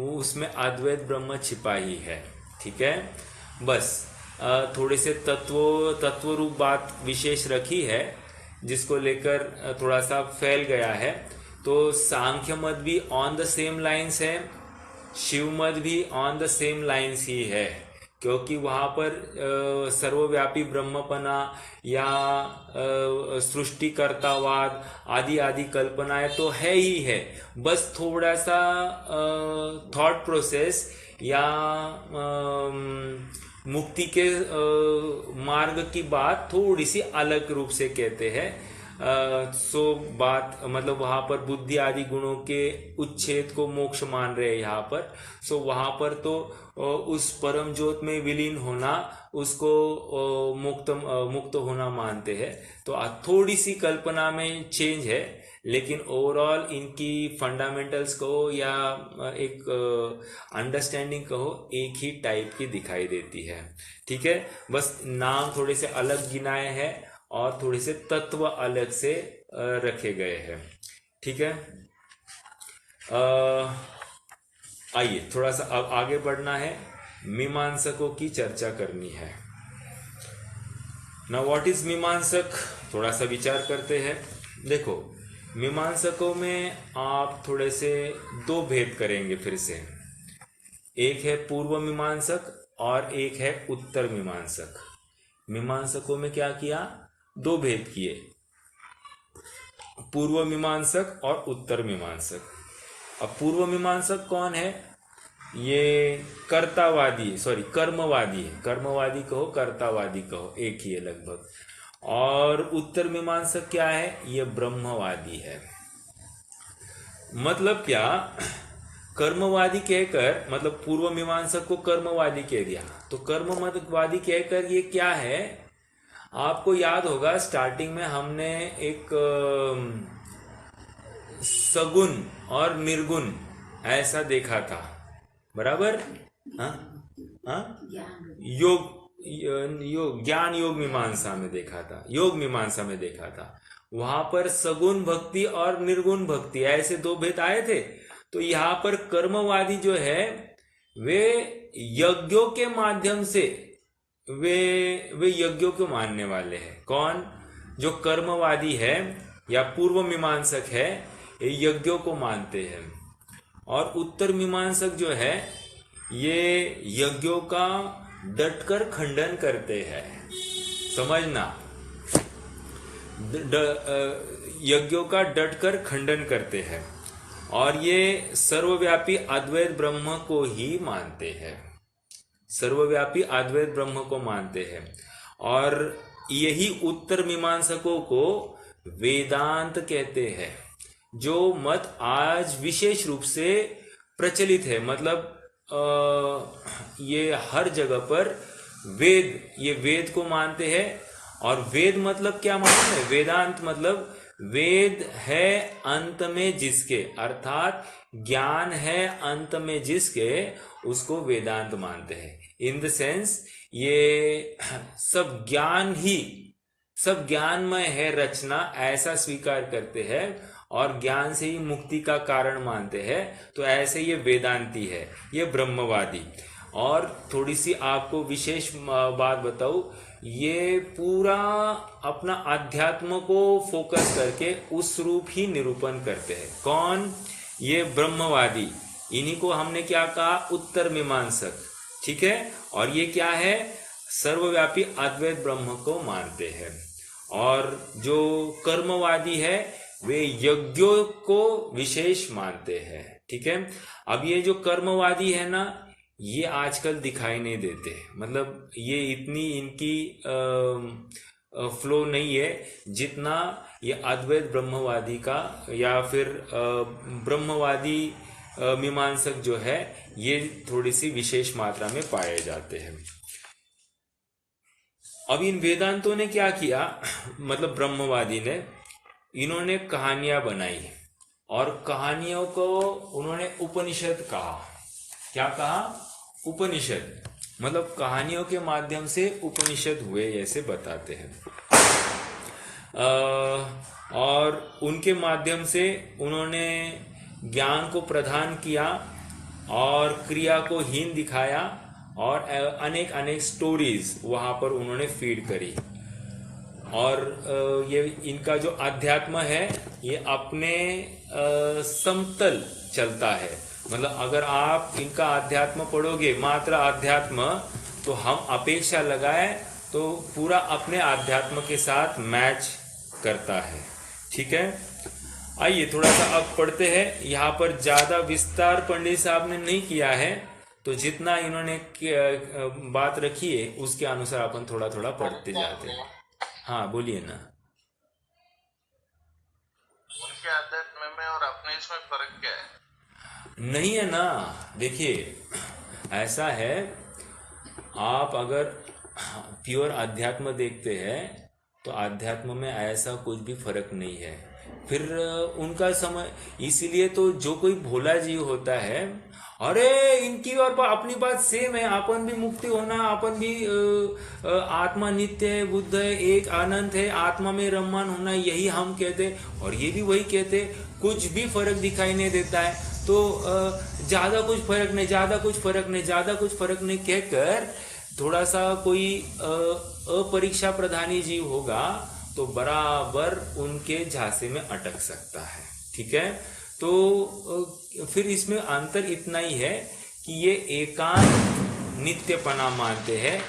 उसमें अद्वैत ब्रह्म छिपा ही है। ठीक है। बस थोड़े से तत्व रूप बात विशेष रखी है, जिसको लेकर थोड़ा सा फैल गया है। तो सांख्य मत भी ऑन द सेम लाइंस है, शिव मत भी ऑन द सेम लाइंस ही है, क्योंकि वहां पर सर्वव्यापी ब्रह्मपना या सृष्टिकर्तावाद आदि आदि कल्पनाएं तो है ही है। बस थोड़ा सा थॉट प्रोसेस या मुक्ति के मार्ग की बात थोड़ी सी अलग रूप से कहते हैं। सो बात मतलब वहां पर बुद्धि आदि गुणों के उच्छेद को मोक्ष मान रहे हैं यहाँ पर। सो वहां पर तो उस परम ज्योत में विलीन होना, उसको मुक्त होना मानते हैं। तो थोड़ी सी कल्पना में चेंज है, लेकिन ओवरऑल इनकी फंडामेंटल्स कहो या एक अंडरस्टैंडिंग कहो, एक ही टाइप की दिखाई देती है। ठीक है। बस नाम थोड़े से अलग गिनाए हैं और थोड़े से तत्व अलग से रखे गए हैं। ठीक है। आइए थोड़ा सा अब आगे बढ़ना है। मीमांसकों की चर्चा करनी है। ना व्हाट इज मीमांसक, थोड़ा सा विचार करते हैं। देखो, मीमांसकों में आप थोड़े से दो भेद करेंगे फिर से। एक है पूर्व मीमांसक और एक है उत्तर मीमांसक। मीमांसकों में क्या किया, दो भेद किए, पूर्व मीमांसक और उत्तर मीमांसक। अब पूर्व मीमांसक कौन है, ये कर्तावादी, सॉरी कर्मवादी है, कर्मवादी कहो कर्तावादी कहो एक ही है लगभग। और उत्तर मीमांसक क्या है, ये ब्रह्मवादी है। मतलब क्या, कर्मवादी कहकर, मतलब पूर्व मीमांसक को कर्मवादी कह दिया, तो कर्मवादी कहकर ये क्या है, आपको याद होगा स्टार्टिंग में हमने एक सगुण और निर्गुण ऐसा देखा था, बराबर। हाँ हाँ, ज्ञान योग मीमांसा में देखा था, योग मीमांसा में देखा था। वहां पर सगुण भक्ति और निर्गुण भक्ति ऐसे दो भेद आए थे। तो यहाँ पर कर्मवादी जो है वे यज्ञों के माध्यम से वे यज्ञों को मानने वाले हैं। कौन, जो कर्मवादी है या पूर्व मीमांसक है, ये यज्ञों को मानते हैं। और उत्तर मीमांसक जो है ये यज्ञों का डटकर खंडन करते हैं। समझना, यज्ञों का डटकर खंडन करते हैं और ये सर्वव्यापी अद्वैत ब्रह्म को ही मानते हैं, सर्वव्यापी अद्वैत ब्रह्म को मानते हैं। और यही उत्तर मीमांसकों को वेदांत कहते हैं, जो मत आज विशेष रूप से प्रचलित है। मतलब ये हर जगह पर ये वेद को मानते हैं। और वेद मतलब क्या मालूम है, वेदांत मतलब वेद है अंत में जिसके, अर्थात ज्ञान है अंत में जिसके, उसको वेदांत मानते हैं। इन द सेंस ये सब ज्ञान ही, सब ज्ञानमय है रचना, ऐसा स्वीकार करते हैं और ज्ञान से ही मुक्ति का कारण मानते हैं। तो ऐसे ये वेदांती है, ये ब्रह्मवादी। और थोड़ी सी आपको विशेष बात बताऊं, ये पूरा अपना अध्यात्म को फोकस करके उस रूप ही निरूपण करते हैं। कौन, ये ब्रह्मवादी। इन्हीं को हमने क्या कहा, उत्तर मीमांसक, ठीक है। और ये क्या है, सर्वव्यापी अद्वैत ब्रह्म को मानते हैं। और जो कर्मवादी है वे यज्ञों को विशेष मानते हैं, ठीक है। अब ये जो कर्मवादी है ना, ये आजकल दिखाई नहीं देते, मतलब ये इतनी इनकी फ्लो नहीं है जितना ये अद्वैत ब्रह्मवादी का या फिर ब्रह्मवादी मीमांसक जो है, ये थोड़ी सी विशेष मात्रा में पाए जाते हैं। अब इन वेदांतों ने क्या किया, मतलब ब्रह्मवादी ने, इन्होंने कहानियां बनाई और कहानियों को उन्होंने उपनिषद कहा। क्या कहा, उपनिषद। मतलब कहानियों के माध्यम से उपनिषद हुए ऐसे बताते हैं। और उनके माध्यम से उन्होंने ज्ञान को प्रदान किया और क्रिया को हीन दिखाया और अनेक अनेक स्टोरीज वहां पर उन्होंने फीड करी। और ये इनका जो अध्यात्म है ये अपने समतल चलता है। मतलब अगर आप इनका अध्यात्म पढ़ोगे, मात्र अध्यात्म, तो हम अपेक्षा लगाए तो पूरा अपने अध्यात्म के साथ मैच करता है, ठीक है। आइए थोड़ा सा अब पढ़ते हैं। यहाँ पर ज्यादा विस्तार पंडित साहब ने नहीं किया है, तो जितना इन्होंने बात रखी है उसके अनुसार अपन थोड़ा थोड़ा पढ़ते जाते हैं। हाँ बोलिए ना। उनके अध्यात्म में और अपने इसमें फर्क क्या है? नहीं है ना, देखिए ऐसा है, आप अगर प्योर अध्यात्म देखते हैं तो अध्यात्म में ऐसा कुछ भी फर्क नहीं है। फिर उनका समय, इसीलिए तो जो कोई भोला जीव होता है, अरे इनकी और अपनी बात सेम है, अपन भी मुक्ति होना, अपन भी आत्मा नित्य है, बुद्ध है, एक आनंद है, आत्मा में रममान होना, यही हम कहते, और ये भी वही कहते, कुछ भी फर्क दिखाई नहीं देता है। तो ज्यादा कुछ फर्क नहीं, ज्यादा कुछ फर्क नहीं, ज्यादा कुछ फर्क नहीं कहकर थोड़ा सा कोई अपरीक्षा प्रधानी जीव होगा तो बराबर उनके झांसे में अटक सकता है। ठीक है, तो फिर इसमें अंतर इतना ही है कि ये एकांत नित्यपना मानते हैं,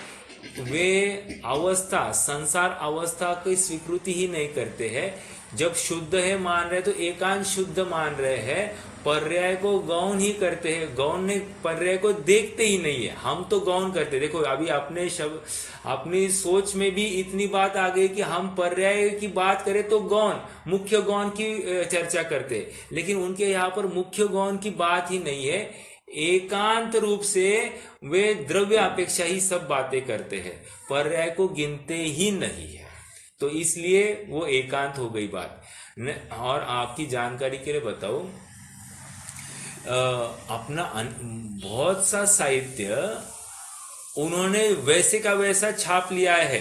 वे अवस्था संसार अवस्था की स्वीकृति ही नहीं करते हैं। जब शुद्ध है मान रहे तो एकांत शुद्ध मान रहे हैं, पर्याय को गौण ही करते हैं, गौण ने पर्याय को देखते ही नहीं है। हम तो गौण करते, देखो अभी अपने शब्द अपनी सोच में भी इतनी बात आ गई कि हम पर्याय की बात करें तो गौण मुख्य गौण की चर्चा करते, लेकिन उनके यहाँ पर मुख्य गौण की बात ही नहीं है। एकांत रूप से वे द्रव्य अपेक्षा ही सब बातें करते हैं, पर्याय को गिनते ही नहीं है। तो इसलिए वो एकांत हो गई बात। और आपकी जानकारी के लिए बताओ, अपना बहुत सा साहित्य उन्होंने वैसे का वैसा छाप लिया है,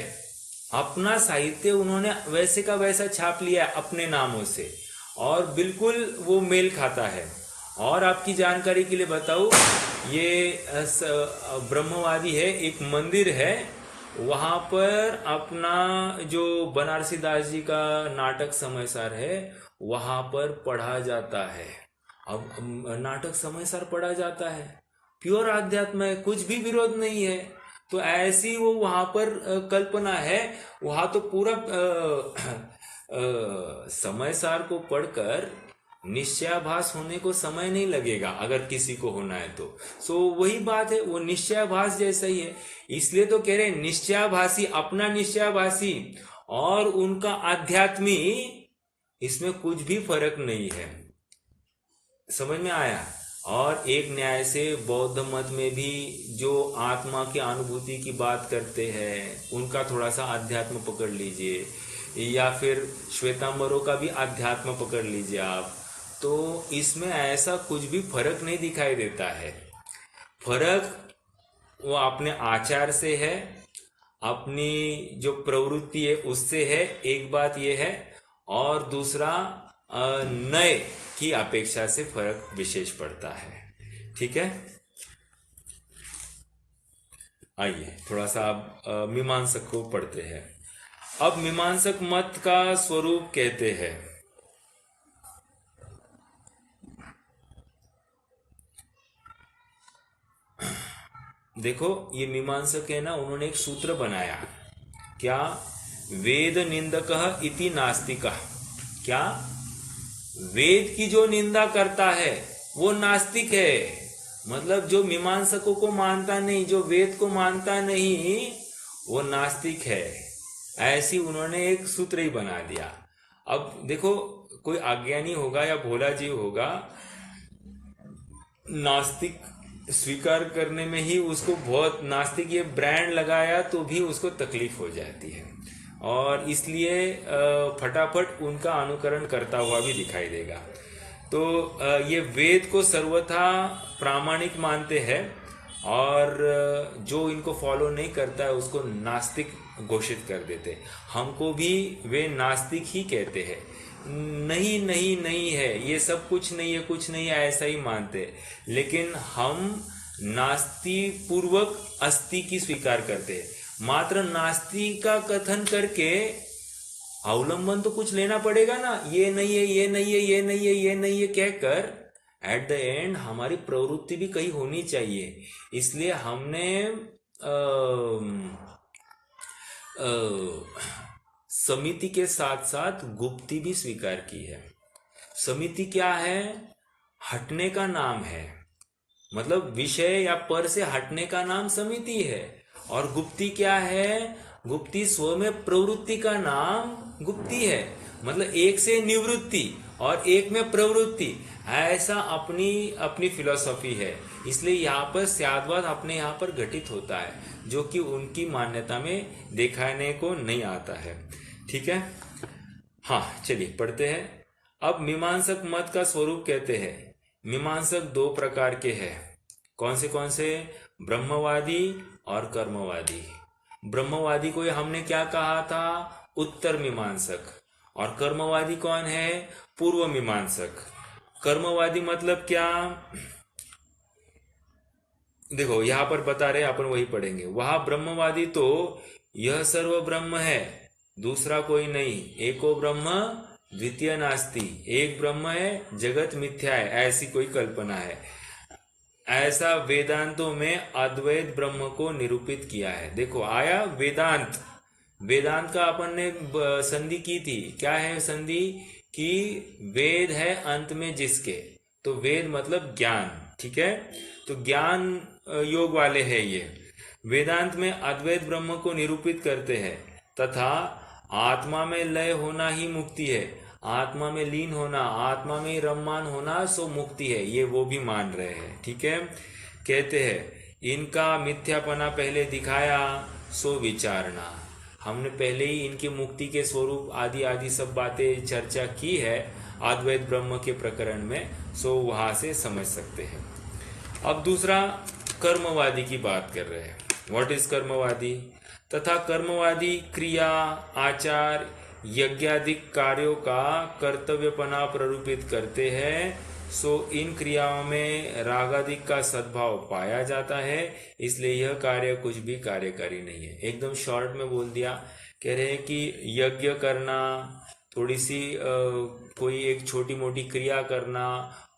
अपना साहित्य उन्होंने वैसे का वैसा छाप लिया है अपने नामों से, और बिल्कुल वो मेल खाता है। और आपकी जानकारी के लिए बताऊं, ये ब्रह्मवादी है, एक मंदिर है, वहां पर अपना जो बनारसी दास जी का नाटक समयसार है वहां पर पढ़ा जाता है। अब नाटक समयसार पढ़ा जाता है, प्योर आध्यात्म है, कुछ भी विरोध नहीं है। तो ऐसी वो वहां पर कल्पना है, वहां तो पूरा समयसार को पढ़कर निश्चयाभास होने को समय नहीं लगेगा, अगर किसी को होना है तो। सो वही बात है, वो निश्चयाभास जैसा ही है। इसलिए तो कह रहे हैं निश्चयाभासी, अपना निश्चयाभासी और उनका आध्यात्मी, इसमें कुछ भी फर्क नहीं है। समझ में आया? और एक न्याय से बौद्ध मत में भी जो आत्मा की अनुभूति की बात करते हैं उनका थोड़ा सा अध्यात्म पकड़ लीजिए, या फिर श्वेतांबरों का भी अध्यात्म पकड़ लीजिए आप, तो इसमें ऐसा कुछ भी फर्क नहीं दिखाई देता है। फर्क वो अपने आचार से है, अपनी जो प्रवृत्ति है उससे है, एक बात ये है। और दूसरा नए की अपेक्षा से फर्क विशेष पड़ता है। ठीक है, आइए थोड़ा सा अब मीमांसक को पढ़ते हैं। अब मीमांसक मत का स्वरूप कहते हैं। देखो ये मीमांसक है ना, उन्होंने एक सूत्र बनाया, क्या? वेद निंदकः इति नास्तिकः। क्या? वेद की जो निंदा करता है वो नास्तिक है। मतलब जो मीमांसकों को मानता नहीं, जो वेद को मानता नहीं, वो नास्तिक है। ऐसी उन्होंने एक सूत्र ही बना दिया। अब देखो कोई अज्ञानी होगा या भोला जीव होगा, नास्तिक स्वीकार करने में ही उसको बहुत, नास्तिक ये ब्रांड लगाया तो भी उसको तकलीफ हो जाती है, और इसलिए फटाफट उनका अनुकरण करता हुआ भी दिखाई देगा। तो ये वेद को सर्वथा प्रामाणिक मानते हैं, और जो इनको फॉलो नहीं करता है उसको नास्तिक घोषित कर देते। हमको भी वे नास्तिक ही कहते हैं, नहीं नहीं नहीं है, ये सब कुछ नहीं है, कुछ नहीं है, ऐसा ही मानते। लेकिन हम नास्ति पूर्वक अस्ति की स्वीकार करते हैं। मात्र नास्ति का कथन करके अवलंबन तो कुछ लेना पड़ेगा ना, ये नहीं है, ये नहीं है, ये नहीं है, ये नहीं है कहकर एट द एंड हमारी प्रवृत्ति भी कहीं होनी चाहिए। इसलिए हमने समिति के साथ साथ गुप्ति भी स्वीकार की है। समिति क्या है? हटने का नाम है, मतलब विषय या पर से हटने का नाम समिति है। और गुप्ति क्या है? गुप्ति स्व में प्रवृत्ति का नाम गुप्ति है, मतलब एक से निवृत्ति और एक में प्रवृत्ति, ऐसा अपनी अपनी फिलॉसफी है। इसलिए यहाँ पर स्याद्वाद अपने यहाँ पर घटित होता है, जो कि उनकी मान्यता में दिखाने को नहीं आता है। ठीक है, हाँ चलिए पढ़ते हैं। अब मीमांसक मत का स्वरूप कहते हैं। मीमांसक दो प्रकार के हैं। कौन से? ब्रह्मवादी और कर्मवादी। ब्रह्मवादी को हमने क्या कहा था? उत्तर मीमांसक। और कर्मवादी कौन है? पूर्व मीमांसक। कर्मवादी मतलब क्या? देखो यहाँ पर बता रहे, अपन वही पढ़ेंगे। वह ब्रह्मवादी तो यह सर्व ब्रह्म है, दूसरा कोई नहीं, एको ब्रह्म द्वितीय नास्ति, एक ब्रह्म है, जगत मिथ्या है, ऐसी कोई कल्पना है। ऐसा वेदांतों में अद्वैत ब्रह्म को निरूपित किया है। देखो आया वेदांत, वेदांत का अपन ने संधि की थी। क्या है संधि? कि वेद है अंत में जिसके, तो वेद मतलब ज्ञान, ठीक है। तो ज्ञान योग वाले हैं ये। वेदांत में अद्वैत ब्रह्म को निरूपित करते हैं तथा आत्मा में लय होना ही मुक्ति है, आत्मा में लीन होना, आत्मा में ही रममान होना सो मुक्ति है, ये वो भी मान रहे हैं, ठीक है। कहते हैं इनका मिथ्यापना पहले दिखाया सो विचारना। हमने पहले ही इनकी मुक्ति के स्वरूप आदि आदि सब बातें चर्चा की है अद्वैत ब्रह्म के प्रकरण में, सो वहां से समझ सकते हैं। अब दूसरा कर्मवादी की बात कर रहे हैं। व्हाट इज कर्मवादी? तथा कर्मवादी क्रिया, आचार, यज्ञादिक कार्यों का कर्तव्यपना प्ररूपित करते हैं, सो इन क्रियाओं में रागादिक का सद्भाव पाया जाता है, इसलिए यह कार्य कुछ भी कार्यकारी नहीं है। एकदम शॉर्ट में बोल दिया। कह रहे हैं कि यज्ञ करना, थोड़ी सी कोई एक छोटी मोटी क्रिया करना,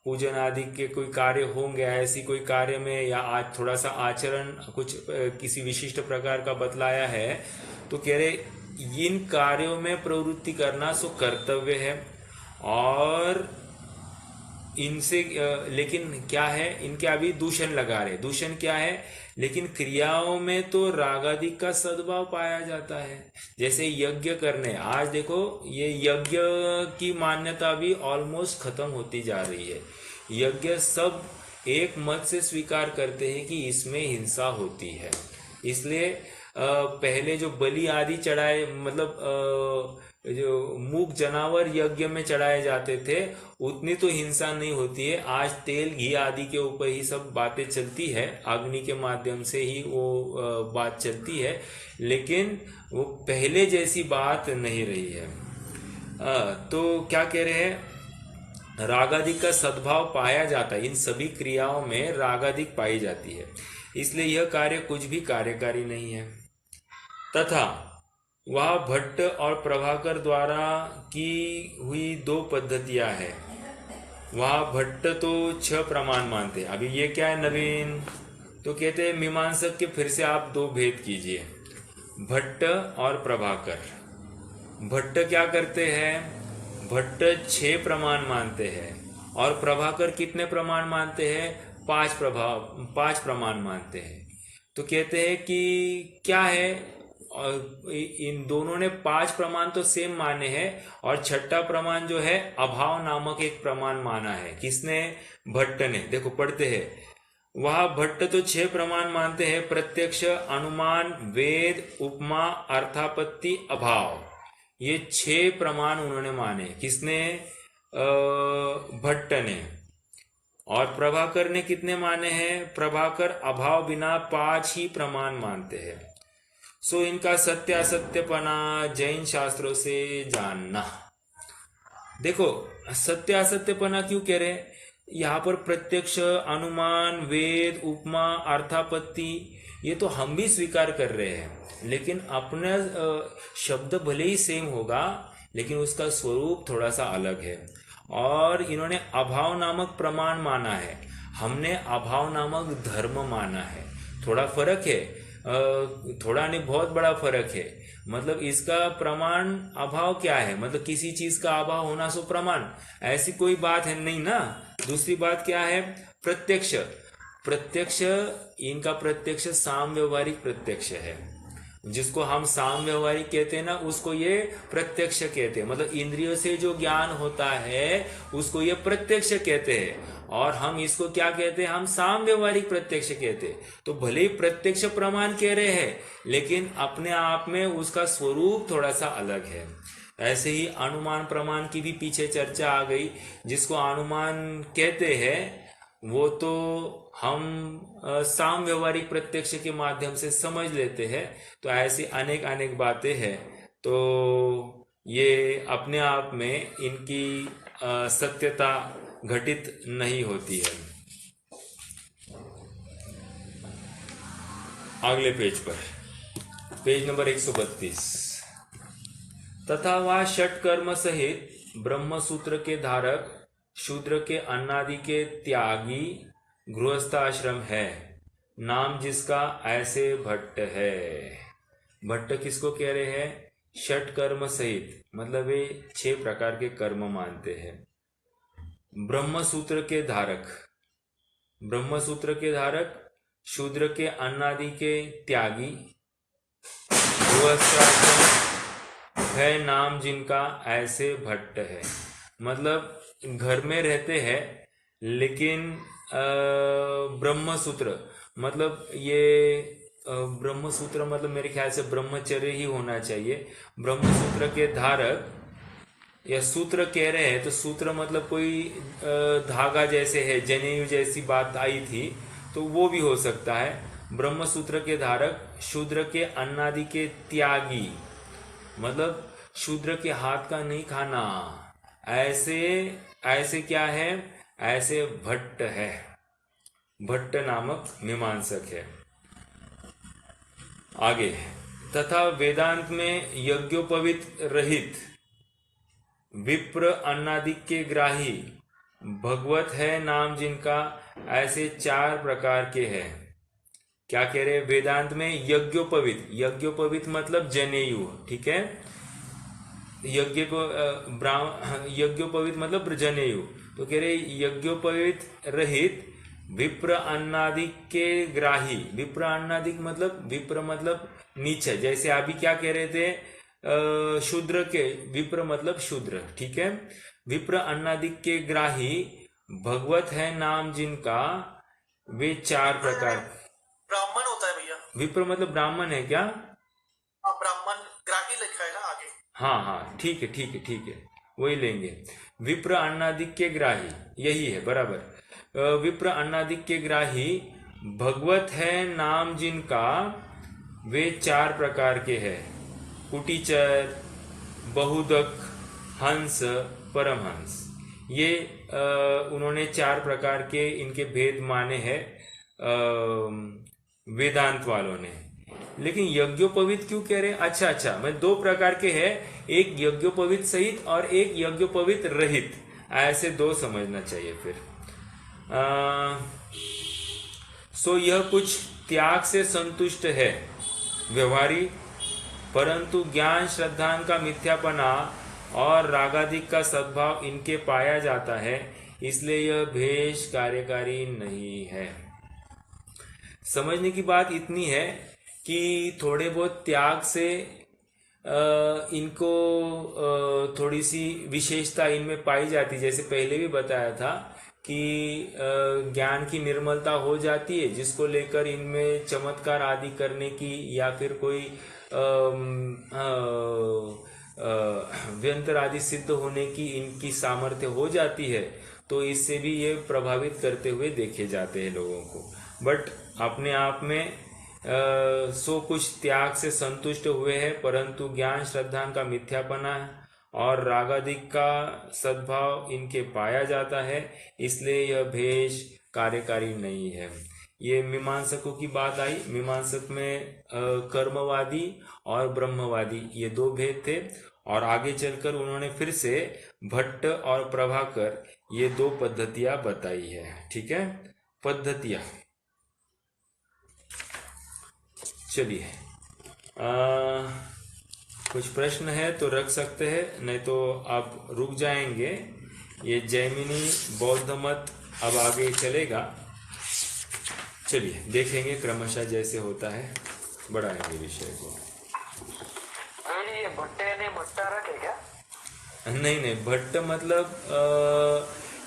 पूजन आदि के कोई कार्य होंगे, ऐसी कोई कार्य में या आज थोड़ा सा आचरण कुछ किसी विशिष्ट प्रकार का बतलाया है, तो कह रहे इन कार्यों में प्रवृत्ति करना सो कर्तव्य है। और इनसे लेकिन क्या है, इनके अभी दूषण लगा रहे। दूषण क्या है? लेकिन क्रियाओं में तो रागादिक का सद्भाव पाया जाता है। जैसे यज्ञ करने, आज देखो ये यज्ञ की मान्यता भी ऑलमोस्ट खत्म होती जा रही है। यज्ञ सब एक मत से स्वीकार करते हैं कि इसमें हिंसा होती है, इसलिए पहले जो बलि आदि चढ़ाए, मतलब जो मूक जानवर यज्ञ में चढ़ाए जाते थे, उतनी तो हिंसा नहीं होती है। आज तेल घी आदि के ऊपर ही सब बातें चलती है, अग्नि के माध्यम से ही वो बात चलती है, लेकिन वो पहले जैसी बात नहीं रही है। तो क्या कह रहे हैं? रागादिक का सद्भाव पाया जाता है, इन सभी क्रियाओं में रागादिक पाई जाती है, इसलिए यह कार्य कुछ भी कार्यकारी नहीं है। तथा वह भट्ट और प्रभाकर द्वारा की हुई दो पद्धतियां हैं। वह भट्ट तो 6 प्रमाण मानते। अभी ये क्या है नवीन? तो कहते हैं मीमांसक के फिर से आप 2 भेद कीजिए, भट्ट और प्रभाकर। भट्ट क्या करते हैं? भट्ट 6 प्रमाण मानते हैं, और प्रभाकर कितने प्रमाण मानते हैं? 5 प्रमाण मानते हैं। तो कहते हैं कि क्या है, और इन दोनों ने 5 प्रमाण तो सेम माने हैं, और छठा प्रमाण जो है अभाव नामक एक प्रमाण माना है। किसने? भट्ट ने। देखो पढ़ते हैं, वह भट्ट तो 6 प्रमाण मानते हैं, प्रत्यक्ष, अनुमान, वेद, उपमा, अर्थापत्ति, अभाव, ये 6 प्रमाण उन्होंने माने। किसने? भट्ट ने। और प्रभाकर ने कितने माने हैं? प्रभाकर अभाव बिना 5 ही प्रमाण मानते हैं। सो इनका सत्य असत्यपना जैन शास्त्रों से जानना। देखो सत्य असत्यपना क्यों कह रहे हैं? यहाँ पर प्रत्यक्ष, अनुमान, वेद, उपमा, अर्थापत्ति, ये तो हम भी स्वीकार कर रहे हैं, लेकिन अपना शब्द भले ही सेम होगा, लेकिन उसका स्वरूप थोड़ा सा अलग है। और इन्होंने अभाव नामक प्रमाण माना है, हमने अभाव नामक धर्म माना है। थोड़ा फर्क है, थोड़ा नहीं बहुत बड़ा फर्क है। मतलब इसका प्रमाण अभाव क्या है? मतलब किसी चीज का अभाव होना सो प्रमाण, ऐसी कोई बात है नहीं ना। दूसरी बात क्या है? प्रत्यक्ष। प्रत्यक्ष, इनका प्रत्यक्ष साम व्यवहारिक प्रत्यक्ष है, जिसको हम साम व्यवहारिक कहते हैं ना, उसको ये प्रत्यक्ष कहते हैं। मतलब इंद्रियों से जो ज्ञान होता है उसको ये प्रत्यक्ष कहते हैं, और हम इसको क्या कहते हैं? हम साम व्यवहारिक प्रत्यक्ष कहते हैं। तो भले ही प्रत्यक्ष प्रमाण कह रहे हैं, लेकिन अपने आप में उसका स्वरूप थोड़ा सा अलग है। ऐसे ही अनुमान प्रमाण की भी पीछे चर्चा आ गई। जिसको अनुमान कहते हैं वो तो हम साम व्यवहारिक प्रत्यक्ष के माध्यम से समझ लेते हैं। तो ऐसी अनेक अनेक बातें हैं। तो ये अपने आप में इनकी सत्यता घटित नहीं होती है। अगले पेज पर, पेज नंबर 132। तथा वह षट कर्म सहित ब्रह्म सूत्र के धारक, शूद्र के अन्नादि के त्यागी गृहस्थाश्रम है, नाम जिसका ऐसे भट्ट है। भट्ट किसको कह रहे हैं? षट कर्म सहित, मतलब वे 6 प्रकार के कर्म मानते हैं। ब्रह्म सूत्र के धारक, ब्रह्म सूत्र के धारक, शूद्र के अन्नादि के त्यागी, गृहस्थाश्रम है, नाम जिनका ऐसे भट्ट है। मतलब घर में रहते हैं लेकिन ब्रह्म सूत्र, मतलब ये ब्रह्म सूत्र मतलब मेरे ख्याल से ब्रह्मचर्य ही होना चाहिए। ब्रह्म सूत्र के धारक या सूत्र कह रहे हैं तो सूत्र मतलब कोई धागा जैसे है, जनेऊ जैसी बात आई थी तो वो भी हो सकता है। ब्रह्म सूत्र के धारक, शूद्र के अन्नादि के त्यागी, मतलब शूद्र के हाथ का नहीं खाना, ऐसे ऐसे क्या है? ऐसे भट्ट है, भट्ट नामक मीमांसक है। आगे, तथा वेदांत में यज्ञोपवीत रहित विप्र अन्नादिक के ग्राही भगवत है, नाम जिनका ऐसे 4 प्रकार के हैं। क्या कह रहे हैं? वेदांत में यज्ञोपवीत, यज्ञोपवीत मतलब जनेयु, ठीक है। यज्ञोपवीत मतलब जनेयु, तो कह रहे यज्ञोपवीत रहित विप्र अन्नादिक के ग्राही। विप्र अन्नादिक मतलब, विप्र मतलब नीचे, जैसे अभी क्या कह रहे थे? शूद्र के, विप्र मतलब शूद्र, ठीक है। विप्र अन्नादिक के ग्राही भगवत है, नाम जिनका वे 4 प्रकार। ब्राह्मण होता है भैया। विप्र मतलब ब्राह्मण है क्या? ब्राह्मण ग्राही लिखा है ना आगे। हाँ हाँ, ठीक है ठीक है ठीक है, वही लेंगे। विप्र अन्नादिक के ग्राही, यही है बराबर। विप्र अन्नादिक के ग्राही भगवत है, नाम जिनका वे 4 प्रकार के हैं। कुटीचर, बहुदक, हंस, परमहंस। ये उन्होंने 4 प्रकार के इनके भेद माने हैं वेदांत वालों ने। लेकिन यज्ञोपवीत क्यों कह रहे हैं? अच्छा अच्छा, मैं 2 प्रकार के हैं, एक यज्ञोपवीत सहित और एक यज्ञोपवीत रहित, ऐसे 2 समझना चाहिए फिर। सो यह कुछ त्याग से संतुष्ट है, व्यवहारी, परंतु ज्ञान श्रद्धान का मिथ्यापना और रागादिक का सद्भाव इनके पाया जाता है, इसलिए यह भेष कार्यकारी नहीं है। समझने की बात इतनी है कि थोड़े बहुत त्याग से इनको थोड़ी सी विशेषता इनमें पाई जाती, जैसे पहले भी बताया था कि ज्ञान की निर्मलता हो जाती है, जिसको लेकर इनमें चमत्कार आदि करने की या फिर कोई व्यंतर आदि सिद्ध होने की इनकी सामर्थ्य हो जाती है, तो इससे भी ये प्रभावित करते हुए देखे जाते हैं लोगों को। बट अपने आप में सो कुछ त्याग से संतुष्ट हुए हैं, परंतु ज्ञान श्रद्धा का मिथ्यापना और रागादिक का सद्भाव इनके पाया जाता है, इसलिए यह भेष कार्यकारी नहीं है। ये मीमांसकों की बात आई। मीमांसक में कर्मवादी और ब्रह्मवादी ये 2 भेद थे, और आगे चलकर उन्होंने फिर से भट्ट और प्रभाकर ये 2 पद्धतियां बताई है, ठीक है। पद्धतियां, चलिए कुछ प्रश्न है तो रख सकते हैं, नहीं तो आप रुक जाएंगे। ये जैमिनी बौद्ध मत अब आगे चलेगा, चलिए देखेंगे क्रमशः जैसे होता है, बढ़ाएंगे विषय को। ये भट्टे ने भट्टा रखे क्या? नहीं नहीं, भट्ट मतलब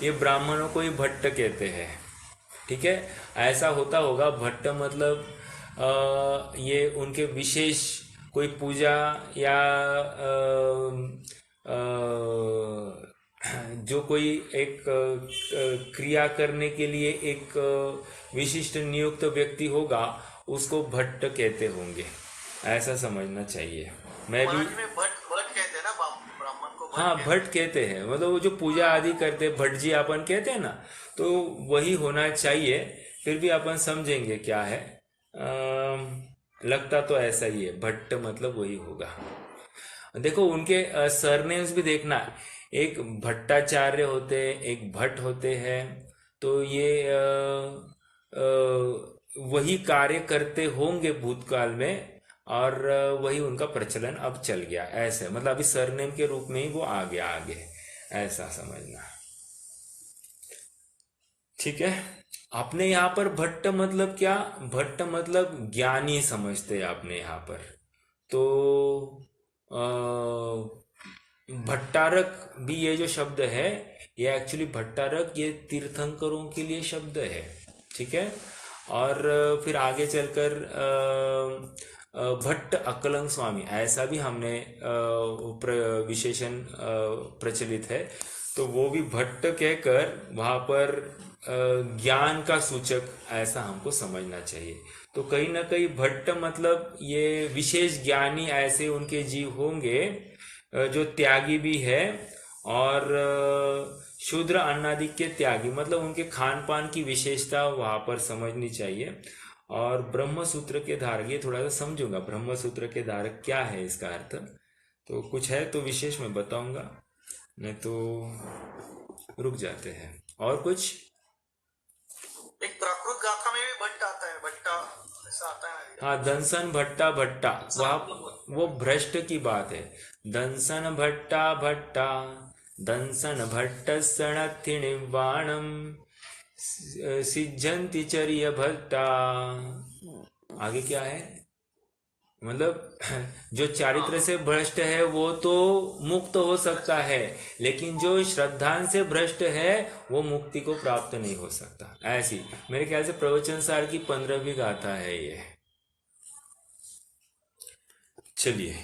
ये ब्राह्मणों को ही भट्ट कहते हैं, ठीक है। ऐसा होता होगा, भट्ट मतलब ये उनके विशेष कोई पूजा या जो कोई एक क्रिया करने के लिए एक विशिष्ट नियुक्त व्यक्ति होगा, उसको भट्ट कहते होंगे, ऐसा समझना चाहिए। मैं भी में भट्ट कहते हैं ना ब्राह्मण को। हाँ, भट्ट कहते हैं, मतलब वो जो पूजा आदि करते हैं, भट्ट जी अपन कहते हैं ना, तो वही होना चाहिए। फिर भी अपन समझेंगे क्या है। लगता तो ऐसा ही है, भट्ट मतलब वही होगा। देखो उनके सरनेम्स भी देखना, एक भट्टाचार्य होते हैं, एक भट्ट होते हैं। तो ये वही कार्य करते होंगे भूतकाल में, और वही उनका प्रचलन अब चल गया, ऐसे मतलब अभी सरनेम के रूप में ही वो आ गया आगे, ऐसा समझना। ठीक है। आपने यहाँ पर भट्ट मतलब क्या, भट्ट मतलब ज्ञानी समझते हैं आपने यहाँ पर। तो भट्टारक भी ये जो शब्द है, ये एक्चुअली भट्टारक ये तीर्थंकरों के लिए शब्द है। ठीक है। और फिर आगे चलकर भट्ट अक्कलंग स्वामी ऐसा भी हमने विशेषण प्रचलित है। तो वो भी भट्ट कहकर वहाँ पर ज्ञान का सूचक ऐसा हमको समझना चाहिए। तो कहीं ना कहीं भट्ट मतलब ये विशेष ज्ञानी ऐसे उनके जीव होंगे जो त्यागी भी है, और शूद्र अन्नादि के त्यागी, मतलब उनके खान पान की विशेषता वहां पर समझनी चाहिए। और ब्रह्म सूत्र के धारक, ये थोड़ा सा समझूंगा, ब्रह्म सूत्र के धारक क्या है इसका अर्थ। तो कुछ है तो विशेष में बताऊंगा, नहीं तो रुक जाते हैं। और कुछ? एक प्राकृत गाथा में भी भट्ट आता है, भट्टा ऐसा आता है। हाँ, दंसन भट्टा भट्टा, वह वो भ्रष्ट की बात है। दंसन भट्टा भट्टा, दंसन भट्ट सणत्थि निर्वाणम सिद्धंति चर्य भट्टा। आगे क्या है, मतलब जो चारित्र से भ्रष्ट है वो तो मुक्त हो सकता है, लेकिन जो श्रद्धान से भ्रष्ट है वो मुक्ति को प्राप्त नहीं हो सकता। ऐसी मेरे ख्याल से प्रवचन सार की 15वीं गाथा है ये। चलिए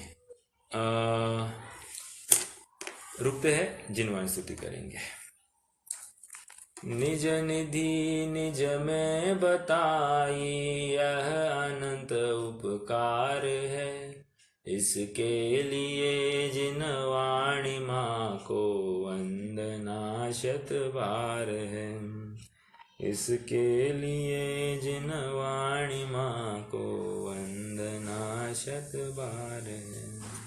रुकते हैं, जिनवान स्तुति करेंगे। निज निधि निज में बताई, यह अनंत उपकार है। इसके लिए जिन वाणी माँ को वंदना शत बार है। इसके लिए जिन वाणी माँ को वंदना शत बार है।